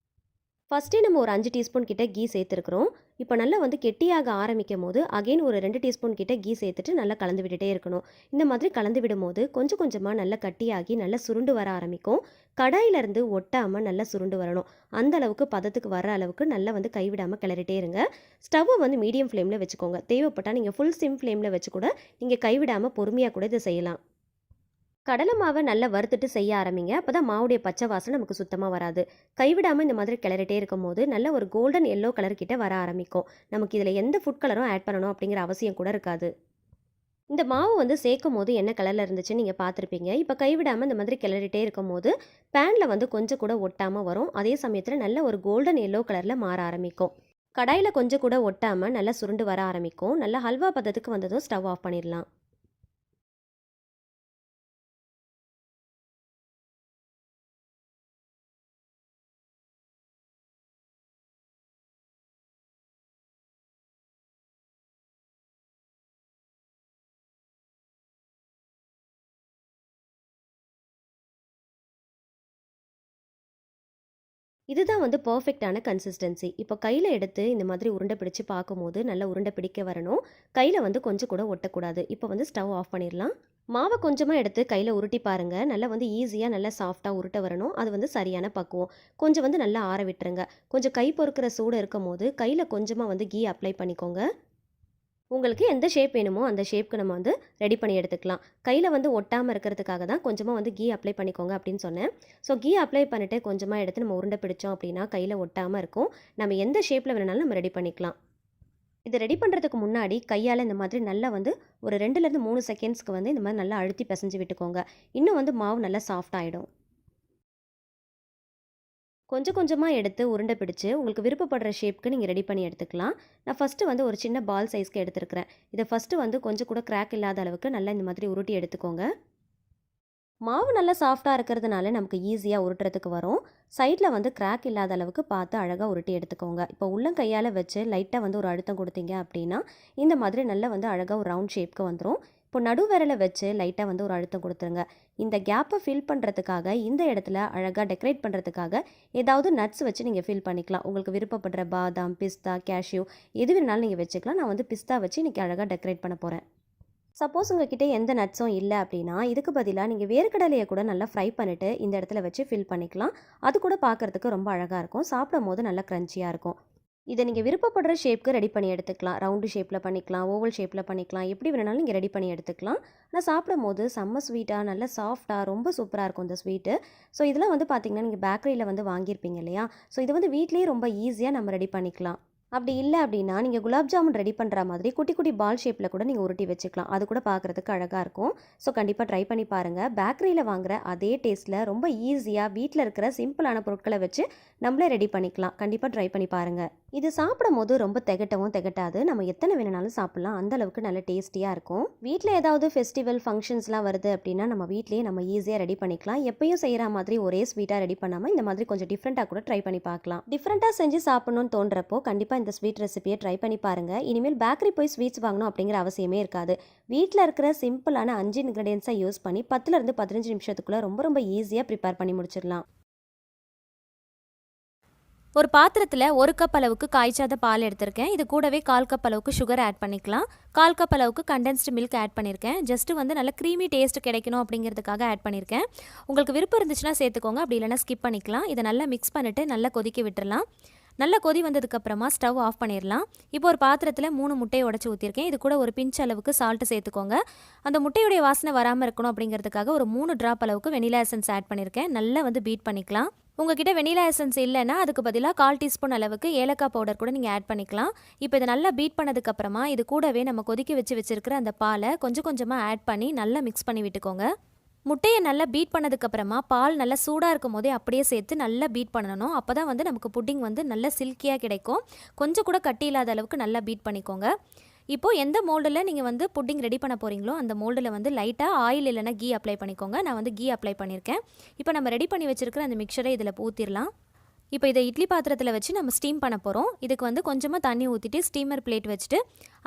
ஃபஸ்ட்டே நம்ம ஒரு 5 டீஸ்பூன் கிட்ட கீ சேர்த்துருக்குறோம். இப்போ நல்லா வந்து கெட்டியாக ஆரம்பிக்கும் போது அகெயின் ஒரு 2 டீஸ்பூன் கிட்ட கீ சேர்த்துட்டு நல்லா கலந்து விட்டுட்டே இருக்கணும். இந்த மாதிரி கலந்து விடும்போது கொஞ்சம் கொஞ்சமாக நல்லா கட்டியாகி நல்லா சுருண்டு வர ஆரம்பிக்கும். கடாயிலேருந்து ஒட்டாமல் நல்லா சுருண்டு வரணும். அந்த அளவுக்கு பதத்துக்கு வர அளவுக்கு நல்லா வந்து கைவிடாமல் கிளறிட்டே இருங்க. ஸ்டவ்வை வந்து மீடியம் ஃப்ளேமில் வச்சுக்கோங்க. தேவைப்பட்டால் நீங்கள் ஃபுல் சிம் ஃப்ளேமில் வச்சு கூட நீங்கள் கைவிடாமல் பொறுமையாக கூட இதை செய்யலாம். கடலை மாவை நல்லா வறுத்துட்டு செய்ய ஆரம்பிங்க. அப்போ தான் மாவுடைய பச்சை வாசனை நமக்கு சுத்தமாக வராது. கைவிடாமல் இந்த மாதிரி கிளறிட்டே இருக்கும் போது நல்ல ஒரு கோல்டன் எல்லோ கலர் கிட்ட வர ஆரம்பிக்கும். நமக்கு இதில் எந்த ஃபுட் கலரும் ஆட் பண்ணணும் அப்படிங்கிற அவசியம் கூட இருக்காது. இந்த மாவு வந்து சேர்க்கும் போது என்ன கலரில் இருந்துச்சுன்னு நீங்கள் பார்த்துருப்பீங்க. இப்போ கைவிடாமல் இந்த மாதிரி கிளறிட்டே இருக்கும் போது பேனில் வந்து கொஞ்சம் கூட ஒட்டாமல் வரும். அதே சமயத்தில் நல்ல ஒரு கோல்டன் எல்லோ கலரில் மாற ஆரம்பிக்கும். கடாயில் கொஞ்சம் கூட ஒட்டாமல் நல்லா சுருண்டு வர ஆரம்பிக்கும். நல்லா ஹல்வா பதத்துக்கு வந்ததும் ஸ்டவ் ஆஃப் பண்ணிடலாம். இதுதான் வந்து பர்ஃபெக்டான கன்சிஸ்டன்சி. இப்போ கையில் எடுத்து இந்த மாதிரி உருண்டை பிடிச்சு பார்க்கும்போது நல்லா உருண்டை பிடிக்க வரணும். கையில் வந்து கொஞ்சம் கூட ஒட்டக்கூடாது. இப்போ வந்து ஸ்டவ் ஆஃப் பண்ணிடலாம். மாவை கொஞ்சமாக எடுத்து கையில் உருட்டி பாருங்கள். நல்லா வந்து ஈஸியாக நல்லா சாஃப்டாக உருட்ட வரணும். அது வந்து சரியான பக்குவம். கொஞ்சம் வந்து நல்லா ஆற விட்டுருங்க. கொஞ்சம் கை பொறுக்கிற சூடு இருக்கும் போது கையில் கொஞ்சமாக வந்து கீ அப்ளை பண்ணிக்கோங்க. உங்களுக்கு எந்த ஷேப் வேணுமோ அந்த ஷேப்க்கு நம்ம வந்து ரெடி பண்ணி எடுத்துக்கலாம். கையில் வந்து ஒட்டாமல் இருக்கிறதுக்காக தான் கொஞ்சமாக வந்து கீ அப்ளை பண்ணிக்கோங்க அப்படின்னு சொன்னேன். ஸோ கீ அப்ளை பண்ணிவிட்டு கொஞ்சமாக எடுத்து நம்ம உருண்டை பிடிச்சோம் அப்படின்னா கையில் ஒட்டாமல் இருக்கும். நம்ம எந்த ஷேப்பில் வேணுனாலும் நம்ம ரெடி பண்ணிக்கலாம். இது ரெடி பண்ணுறதுக்கு முன்னாடி கையால் இந்த மாதிரி நல்லா வந்து ஒரு 2லேருந்து 3 செகண்ட்ஸ்க்கு வந்து இந்த மாதிரி நல்லா அழுத்தி பிசைஞ்சு விட்டுக்கோங்க. இன்னும் வந்து மாவு நல்லா சாஃப்ட் ஆகிடும். கொஞ்சம் கொஞ்சமாக எடுத்து உருண்டை பிடிச்சு உங்களுக்கு விருப்பப்படுற ஷேப்க்கு நீங்கள் ரெடி பண்ணி எடுத்துக்கலாம். நான் ஃபஸ்ட்டு வந்து ஒரு சின்ன பால் சைஸ்க்கு எடுத்துருக்கிறேன். இதை ஃபஸ்ட்டு வந்து கொஞ்சம் கூட கிராக் இல்லாத அளவுக்கு நல்லா இந்த மாதிரி உருட்டி எடுத்துக்கோங்க. மாவு நல்லா சாஃப்டாக இருக்கிறதுனால நமக்கு ஈஸியாக உருட்டுறதுக்கு வரும். சைடில் வந்து கிராக் இல்லாத அளவுக்கு பார்த்து அழகாக உருட்டி எடுத்துக்கோங்க. இப்போ உள்ளங்கையால் வச்சு லைட்டாக வந்து ஒரு அழுத்தம் கொடுத்தீங்க அப்படின்னா இந்த மாதிரி நல்லா வந்து அழகாக ஒரு ரவுண்ட் ஷேப்க்கு வந்துடும். இப்போ நடு விரலை வச்சு லைட்டாக வந்து ஒரு அழுத்தம் கொடுத்துருங்க. இந்த கேப்பை ஃபில் பண்ணுறதுக்காக இந்த இடத்துல அழகாக டெக்கரேட் பண்ணுறதுக்காக ஏதாவது நட்ஸ் வச்சு நீங்கள் ஃபில் பண்ணிக்கலாம். உங்களுக்கு விருப்பப்படுற பாதாம், பிஸ்தா, கேஷ்யூ எது வேணாலும் நீங்கள் வச்சுக்கலாம். நான் வந்து பிஸ்தா வச்சு இன்றைக்கி அழகாக டெக்கரேட் பண்ண போகிறேன். சப்போஸ் உங்ககிட்ட எந்த நட்ஸும் இல்லை அப்படின்னா இதுக்கு பதிலாக நீங்கள் வேர்க்கடலையை கூட நல்லா ஃப்ரை பண்ணிவிட்டு இந்த இடத்துல வச்சு ஃபில் பண்ணிக்கலாம். அது கூட பார்க்குறதுக்கு ரொம்ப அழகாக இருக்கும். சாப்பிடும் போது நல்லா க்ரன்ச்சியாக இருக்கும். இதை நீங்கள் விருப்பப்படுற ஷேப்க்கு ரெடி பண்ணி எடுத்துக்கலாம். ரவுண்டு ஷேப்பில் பண்ணிக்கலாம், ஓவல் ஷேப்பில் பண்ணிக்கலாம், எப்படி வேணாலும் நீங்கள் ரெடி பண்ணி எடுத்துக்கலாம். ஆனால் சாப்பிடும் போது செம்ம ஸ்வீட்டாக நல்லா சாஃப்டாக ரொம்ப சூப்பராக இருக்கும் இந்த ஸ்வீட்டு. ஸோ இதெல்லாம் வந்து பார்த்திங்கன்னா நீங்கள் பேக்கரியில் வந்து வாங்கியிருப்பீங்க இல்லையா? ஸோ இதை வந்து வீட்லேயே ரொம்ப ஈஸியாக நம்ம ரெடி பண்ணிக்கலாம். அப்படி இல்லை அப்படின்னா நீங்கள் குலாப் ஜாமுன் ரெடி பண்ணுற மாதிரி குட்டி குட்டி பால் ஷேப்பில் கூட நீங்கள் உருட்டி வச்சுக்கலாம். அது கூட பார்க்குறதுக்கு அழகாக இருக்கும். ஸோ கண்டிப்பாக ட்ரை பண்ணி பாருங்கள். பேக்கரியில் வாங்குகிற அதே டேஸ்ட்டில் ரொம்ப ஈஸியாக வீட்டில் இருக்கிற சிம்பிளான பொருட்களை வச்சு நம்மளே ரெடி பண்ணிக்கலாம். கண்டிப்பாக ட்ரை பண்ணி பாருங்கள். இது சாப்பிடும் போது ரொம்ப திகட்டவும் திகட்டாது. நம்ம எத்தனை வேணுனாலும் சாப்பிட்லாம். அந்தளவுக்கு நல்ல டேஸ்டியாக இருக்கும். வீட்டில் ஏதாவது ஃபெஸ்டிவல் ஃபங்க்ஷன்ஸ்லாம் வருது அப்படின்னா நம்ம வீட்லேயே நம்ம ஈஸியாக ரெடி பண்ணிக்கலாம். எப்பயும் செய்கிற மாதிரி ஒரே ஸ்வீட்டாக ரெடி பண்ணாமல் இந்த மாதிரி கொஞ்சம் டிஃப்ரெண்ட்டாக கூட ட்ரை பண்ணி பார்க்கலாம். டிஃப்ரெண்ட்டாக செஞ்சு சாப்பிடணும்னு தோன்றப்போ கண்டிப்பாக இந்த ஸ்வீட் ரெசிபியை ட்ரை பண்ணி பாருங்கள். இனிமேல் பேக்கரி போய் ஸ்வீட்ஸ் வாங்கணும் அப்படிங்கிற அவசியமே இருக்காது. வீட்டில் இருக்கிற சிம்பிளான 5 இன்க்ரீடியன்ஸை யூஸ் பண்ணி 10லேருந்து 15 நிமிஷத்துக்குள்ளே ரொம்ப ஈஸியாக ப்ரிப்பேர் பண்ணி முடிச்சிடலாம். ஒரு பாத்திரத்தில் 1 கப் அளவுக்கு காய்ச்சாத பால் எடுத்திருக்கேன். இது கூடவே 1/4 கப் அளவுக்கு சுகர் ஆட் பண்ணிக்கலாம். 1/4 கப் அளவுக்கு கண்டென்ஸ்டு மில்க் ஆட் பண்ணியிருக்கேன். ஜஸ்ட்டு வந்து நல்ல க்ரீமி டேஸ்ட் கிடைக்கணும் அப்படிங்கிறதுக்காக ஆட் பண்ணியிருக்கேன். உங்களுக்கு விருப்பம் இருந்துச்சுன்னா சேர்த்துக்கோங்க, அப்படி இல்லைனா ஸ்கிப் பண்ணிக்கலாம். இதை நல்லா மிக்ஸ் பண்ணிவிட்டு நல்லா கொதிக்க விட்டுறலாம். நல்லா கொதி வந்ததுக்கப்புறமா ஸ்டவ் ஆஃப் பண்ணிடலாம். இப்போ ஒரு பாத்திரத்தில் 3 முட்டையை உடச்சி ஊற்றிருக்கேன். இது கூட ஒரு பிஞ்ச் அளவுக்கு சால்ட்டு சேர்த்துக்கோங்க. அந்த முட்டையுடைய வாசனை வராமல் இருக்கணும் அப்படிங்கிறதுக்காக ஒரு 3 ட்ராப் அளவுக்கு வெனிலா எசன்ஸ் ஆட் பண்ணியிருக்கேன். நல்லா வந்து பீட் பண்ணிக்கலாம். உங்ககிட்ட வெனிலா எசன்ஸ் இல்லைன்னா அதுக்கு பதிலாக 1/4 டீஸ்பூன் அளவுக்கு ஏலக்காய் பவுடர் கூட நீங்கள் ஆட் பண்ணிக்கலாம். இப்போ இதை நல்லா பீட் பண்ணதுக்கப்புறமா இது கூடவே நம்ம கொதிக்க வச்சிருக்கிற அந்த பாலை கொஞ்சம் கொஞ்சமாக ஆட் பண்ணி நல்லா மிக்ஸ் பண்ணி விட்டுக்கோங்க. முட்டையை நல்லா பீட் பண்ணதுக்கப்புறமா பால் நல்லா சூடாக இருக்கும் போதே அப்படியே சேர்த்து நல்லா பீட் பண்ணணும். அப்போ தான் வந்து நமக்கு புட்டிங் வந்து நல்லா சில்கியாக கிடைக்கும். கொஞ்சம் கூட கட்டி இல்லாத அளவுக்கு நல்லா பீட் பண்ணிக்கோங்க. இப்போது எந்த மோல்டில் நீங்கள் வந்து புட்டிங் ரெடி பண்ண போகிறீங்களோ அந்த மோல்டில் வந்து லைட்டாக ஆயில் இல்லைனா கீ அப்ளை பண்ணிக்கோங்க. நான் வந்து கீ அப்ளை பண்ணியிருக்கேன். இப்போ நம்ம ரெடி பண்ணி வச்சுருக்கிற அந்த மிக்சரை இதில் ஊற்றிடலாம். இப்போ இதை இட்லி பாத்திரத்தில் வச்சு நம்ம ஸ்டீம் பண்ண போகிறோம். இதுக்கு வந்து கொஞ்சமாக தண்ணி ஊற்றிட்டு ஸ்டீமர் பிளேட் வச்சுட்டு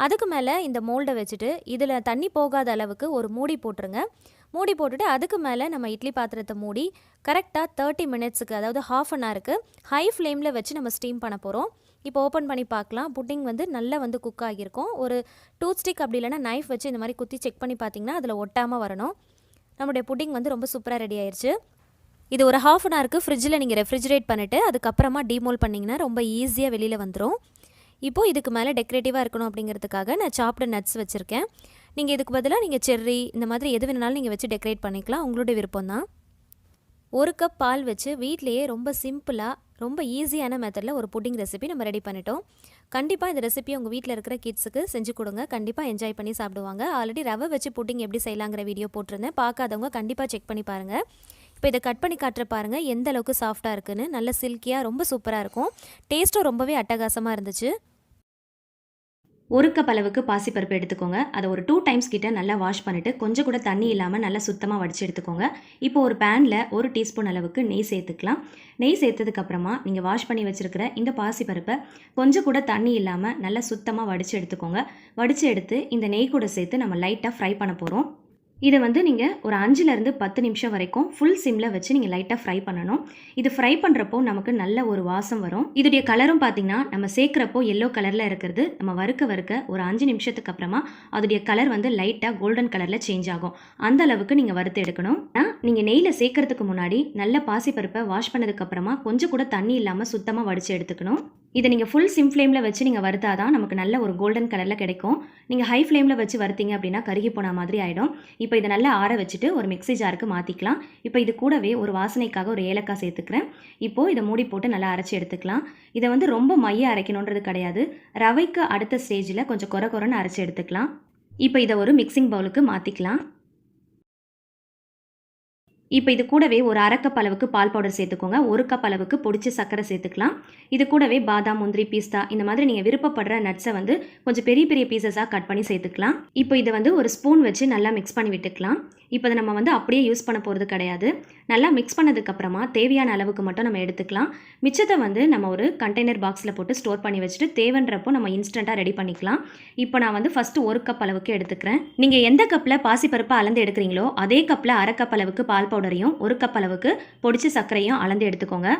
அதுக்கு மேலே இந்த மோல்டை வச்சுட்டு இதில் தண்ணி போகாத அளவுக்கு ஒரு மூடி போட்டுருங்க. மூடி போட்டுட்டு அதுக்கு மேலே நம்ம இட்லி பாத்திரத்தை மூடி கரெக்டாக 30 மினிட்ஸுக்கு, அதாவது ½ அன் ஹவருக்கு ஹை ஃப்ளேமில் வச்சு நம்ம ஸ்டீம் பண்ண போகிறோம். இப்போ ஓப்பன் பண்ணி பார்க்கலாம். புட்டிங் வந்து நல்லா வந்து குக் ஆகியிருக்கும். ஒரு டூத் ஸ்டிக் அப்படி இல்லைனா நைஃப் வச்சு இந்த மாதிரி குத்தி செக் பண்ணி பார்த்தீங்கன்னா அதில் ஒட்டாமல் வரணும். நம்முடைய புட்டிங் வந்து ரொம்ப சூப்பராக ரெடி ஆயிடுச்சு. இது ஒரு ½ அன் ஹவருக்கு ஃப்ரிட்ஜில் நீங்கள் ரெஃப்ரிஜரேட் பண்ணிவிட்டு அதுக்கப்புறமா டீமோல் பண்ணிங்கன்னா ரொம்ப ஈஸியாக வெளியில் வந்துடும். இப்போது இதுக்கு மேலே டெக்கரேட்டிவாக இருக்கணும் அப்படிங்கிறதுக்காக நான் சாப்டு நட்ஸ் வச்சுருக்கேன். நீங்கள் இதுக்கு பதிலாக நீங்கள் செர்ரி இந்த மாதிரி எது வேணாலும் நீங்கள் வச்சு டெக்கரேட் பண்ணிக்கலாம். உங்களுடைய விருப்பம் தான். 1 கப் பால் வச்சு வீட்லேயே ரொம்ப சிம்பிளாக ரொம்ப ஈஸியான மெத்தடில் ஒரு புட்டிங் ரெசிபி நம்ம ரெடி பண்ணிட்டோம். கண்டிப்பாக இந்த ரெசிபி உங்கள் வீட்டில் இருக்கிற கிட்ஸுக்கு செஞ்சு கொடுங்க. கண்டிப்பாக என்ஜாய் பண்ணி சாப்பிடுவாங்க. ஆல்ரெடி ரவை வச்சு புட்டிங் எப்படி செய்யலாங்கிற வீடியோ போட்டிருந்தேன். பார்க்காதவங்க கண்டிப்பாக செக் பண்ணி பாருங்கள். இப்போ இதை கட் பண்ணி காட்டுற பாருங்கள் எந்த அளவுக்கு சாஃப்டாக இருக்குன்னு. நல்ல சில்கியாக ரொம்ப சூப்பராக இருக்கும். டேஸ்ட்டும் ரொம்பவே அட்டகாசமாக இருந்துச்சு. 1 கப் அளவுக்கு பாசிப்பருப்பு எடுத்துக்கோங்க. அதை ஒரு 2 டைம்ஸ் கிட்ட நல்லா வாஷ் பண்ணிவிட்டு கொஞ்சம் கூட தண்ணி இல்லாமல் நல்லா சுத்தமாக வடித்து எடுத்துக்கோங்க. இப்போ ஒரு பேனில் 1 டீஸ்பூன் அளவுக்கு நெய் சேர்த்துக்கலாம். நெய் சேர்த்ததுக்கப்புறமா நீங்கள் வாஷ் பண்ணி வச்சுருக்கிற இந்த பாசிப்பருப்பை கொஞ்சம் கூட தண்ணி இல்லாமல் நல்லா சுத்தமாக வடித்து எடுத்துக்கோங்க. வடித்து எடுத்து இந்த நெய் கூட சேர்த்து நம்ம லைட்டாக ஃப்ரை பண்ண போகிறோம். இதை வந்து நீங்கள் ஒரு 5லேருந்து 10 நிமிஷம் வரைக்கும் ஃபுல் சிம்மில் வச்சு நீங்கள் லைட்டாக ஃப்ரை பண்ணணும். இது ஃப்ரை பண்ணுறப்போ நமக்கு நல்ல ஒரு வாசம் வரும். இதோடைய கலரும் பார்த்திங்கன்னா நம்ம சேர்க்குறப்போ எல்லோ கலரில் இருக்கிறது நம்ம வறுக்க ஒரு 5 நிமிஷத்துக்கு அப்புறமா அதோடைய கலர் வந்து லைட்டாக கோல்டன் கலரில் சேஞ்ச் ஆகும். அந்த அளவுக்கு நீங்கள் வறுத்து எடுக்கணும். நீங்கள் நெய்யில் சேர்க்கறதுக்கு முன்னாடி நல்ல பாசிப்பருப்பை வாஷ் பண்ணதுக்கப்புறமா கொஞ்சம் கூட தண்ணி இல்லாமல் சுத்தமாக வடித்து எடுத்துக்கணும். இதை நீங்கள் ஃபுல் சிம் ஃப்ளேமில் வச்சு நீங்கள் வறுத்தாதான் நமக்கு நல்ல ஒரு கோல்டன் கலரில் கிடைக்கும். நீங்கள் ஹை ஃப்ளேமில் வச்சு வறுத்தீங்க அப்படின்னா கருகி போன மாதிரி ஆகிடும். இப்போ இதை நல்லா ஆற வச்சுட்டு ஒரு மிக்ஸி ஜாருக்கு மாற்றிக்கலாம். இப்போ இது கூடவே ஒரு வாசனைக்காக ஒரு ஏலக்காய் சேர்த்துக்கிறேன். இப்போது இதை மூடி போட்டு நல்லா அரைச்சி எடுத்துக்கலாம். இதை வந்து ரொம்ப மைய அரைக்கணுன்றது கிடையாது. ரவைக்கு அடுத்த ஸ்டேஜில் கொஞ்சம் கொரன்னு அரைச்சி எடுத்துக்கலாம். இப்போ இதை ஒரு மிக்சிங் பவுலுக்கு மாற்றிக்கலாம். இப்போ இது கூடவே ஒரு 1/2 கப் அளவுக்கு பால் பவுடர் சேர்த்துக்கோங்க. 1 கப் அளவுக்கு பொடிச்ச சர்க்கரை சேர்த்துக்கலாம். இது கூடவே பாதாம், முந்திரி, பிஸ்தா இந்த மாதிரி நீங்கள் விருப்பப்படுற நட்ஸை வந்து கொஞ்சம் பெரிய பெரிய பீசஸாக கட் பண்ணி சேர்த்துக்கலாம். இப்போ இதை வந்து ஒரு ஸ்பூன் வச்சு நல்லா மிக்ஸ் பண்ணி விட்டுக்கலாம். இப்போ அதை நம்ம வந்து அப்படியே யூஸ் பண்ண போகிறது கிடையாது. நல்லா மிக்ஸ் பண்ணதுக்கப்புறமா தேவையான அளவுக்கு மட்டும் நம்ம எடுத்துக்கலாம். மிச்சத்தை வந்து நம்ம ஒரு கண்டெய்னர் பாக்ஸில் போட்டு ஸ்டோர் பண்ணி வச்சுட்டு தேவைன்றப்போ நம்ம இன்ஸ்டண்ட்டாக ரெடி பண்ணிக்கலாம். இப்போ நான் வந்து ஃபஸ்ட்டு 1 கப் அளவுக்கு எடுத்துக்கிறேன். நீங்கள் எந்த கப்பில் பாசிப்பருப்பை அளந்து எடுக்கிறீங்களோ அதே கப்பில் 1/2 கப் அளவுக்கு பால் பவுடரையும் 1 கப் அளவுக்கு பொடிச்ச சர்க்கரையும் அளந்து எடுத்துக்கோங்க.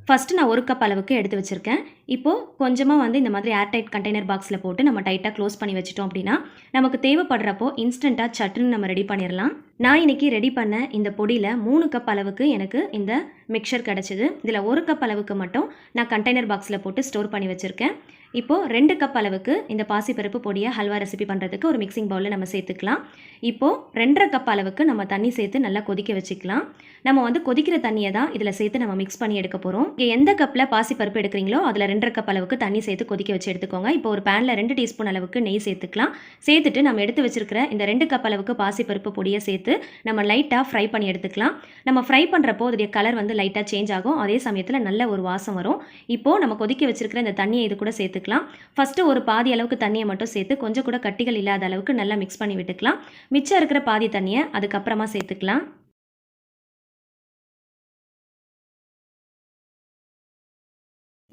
ஃபஸ்ட்டு நான் 1 கப் அளவுக்கு எடுத்து வச்சுருக்கேன். இப்போது கொஞ்சமாக வந்து இந்த மாதிரி ஏர்டைட் கண்டெய்னர் பாக்ஸில் போட்டு நம்ம டைட்டாக க்ளோஸ் பண்ணி வச்சிட்டோம் அப்படின்னா நமக்கு தேவைப்படுறப்போ இன்ஸ்டண்ட்டாக சட்டுன்னு நம்ம ரெடி பண்ணிடலாம். நான் இன்றைக்கி ரெடி பண்ண இந்த பொடியில் 3 கப் அளவுக்கு எனக்கு இந்த மிக்சர் கிடச்சிது. இதில் 1 கப் அளவுக்கு மட்டும் நான் கண்டெய்னர் பாக்ஸில் போட்டு ஸ்டோர் பண்ணி வச்சுருக்கேன். இப்போது 2 கப் அளவுக்கு இந்த பாசிப்பருப்பு பொடியை ஹல்வா ரெசிபி பண்ணுறதுக்கு ஒரு மிக்சிங் பவுலில் நம்ம சேர்த்துக்கலாம். இப்போது 2.5 கப் அளவுக்கு நம்ம தண்ணி சேர்த்து நல்லா கொதிக்க வச்சுக்கலாம். நம்ம வந்து கொதிக்கிற தண்ணியை தான் இதில் சேர்த்து நம்ம மிக்ஸ் பண்ணி எடுக்க போகிறோம். எந்த கப்பில் பாசிப்பருப்பு எடுக்கிறீங்களோ அதில் 2.5 கப் அளவுக்கு தண்ணி சேர்த்து கொதிக்க வச்சு எடுத்துக்கோங்க. இப்போ ஒரு பேனில் 2 டீஸ்பூன் அளவுக்கு நெய் சேர்த்துக்கலாம். சேர்த்துட்டு நம்ம எடுத்து வச்சிருக்கிற இந்த 2 கப் அளவுக்கு பாசிப்பருப்பு பொடியை சேர்த்து நம்ம லைட்டாக ஃப்ரை பண்ணி எடுத்துக்கலாம். நம்ம ஃப்ரை பண்ணுறப்போ அதோடைய கலர் வந்து லைட்டாக சேஞ்ச் ஆகும். அதே சமயத்தில் நல்ல ஒரு வாசம் வரும். இப்போது நம்ம கொதிக்க வச்சிருக்கிற இந்த தண்ணியை இது கூட சேர்த்துக்கலாம். ஃபஸ்ட்டு ஒரு பாதி அளவுக்கு தண்ணியை மட்டும் சேர்த்து கொஞ்சம் கூட கட்டிகள் இல்லாத அளவுக்கு நல்லா மிக்ஸ் பண்ணி விட்டுக்கலாம். மிச்சம் இருக்கிற பாதி தண்ணியை அதுக்கப்புறமா சேர்த்துக்கலாம்.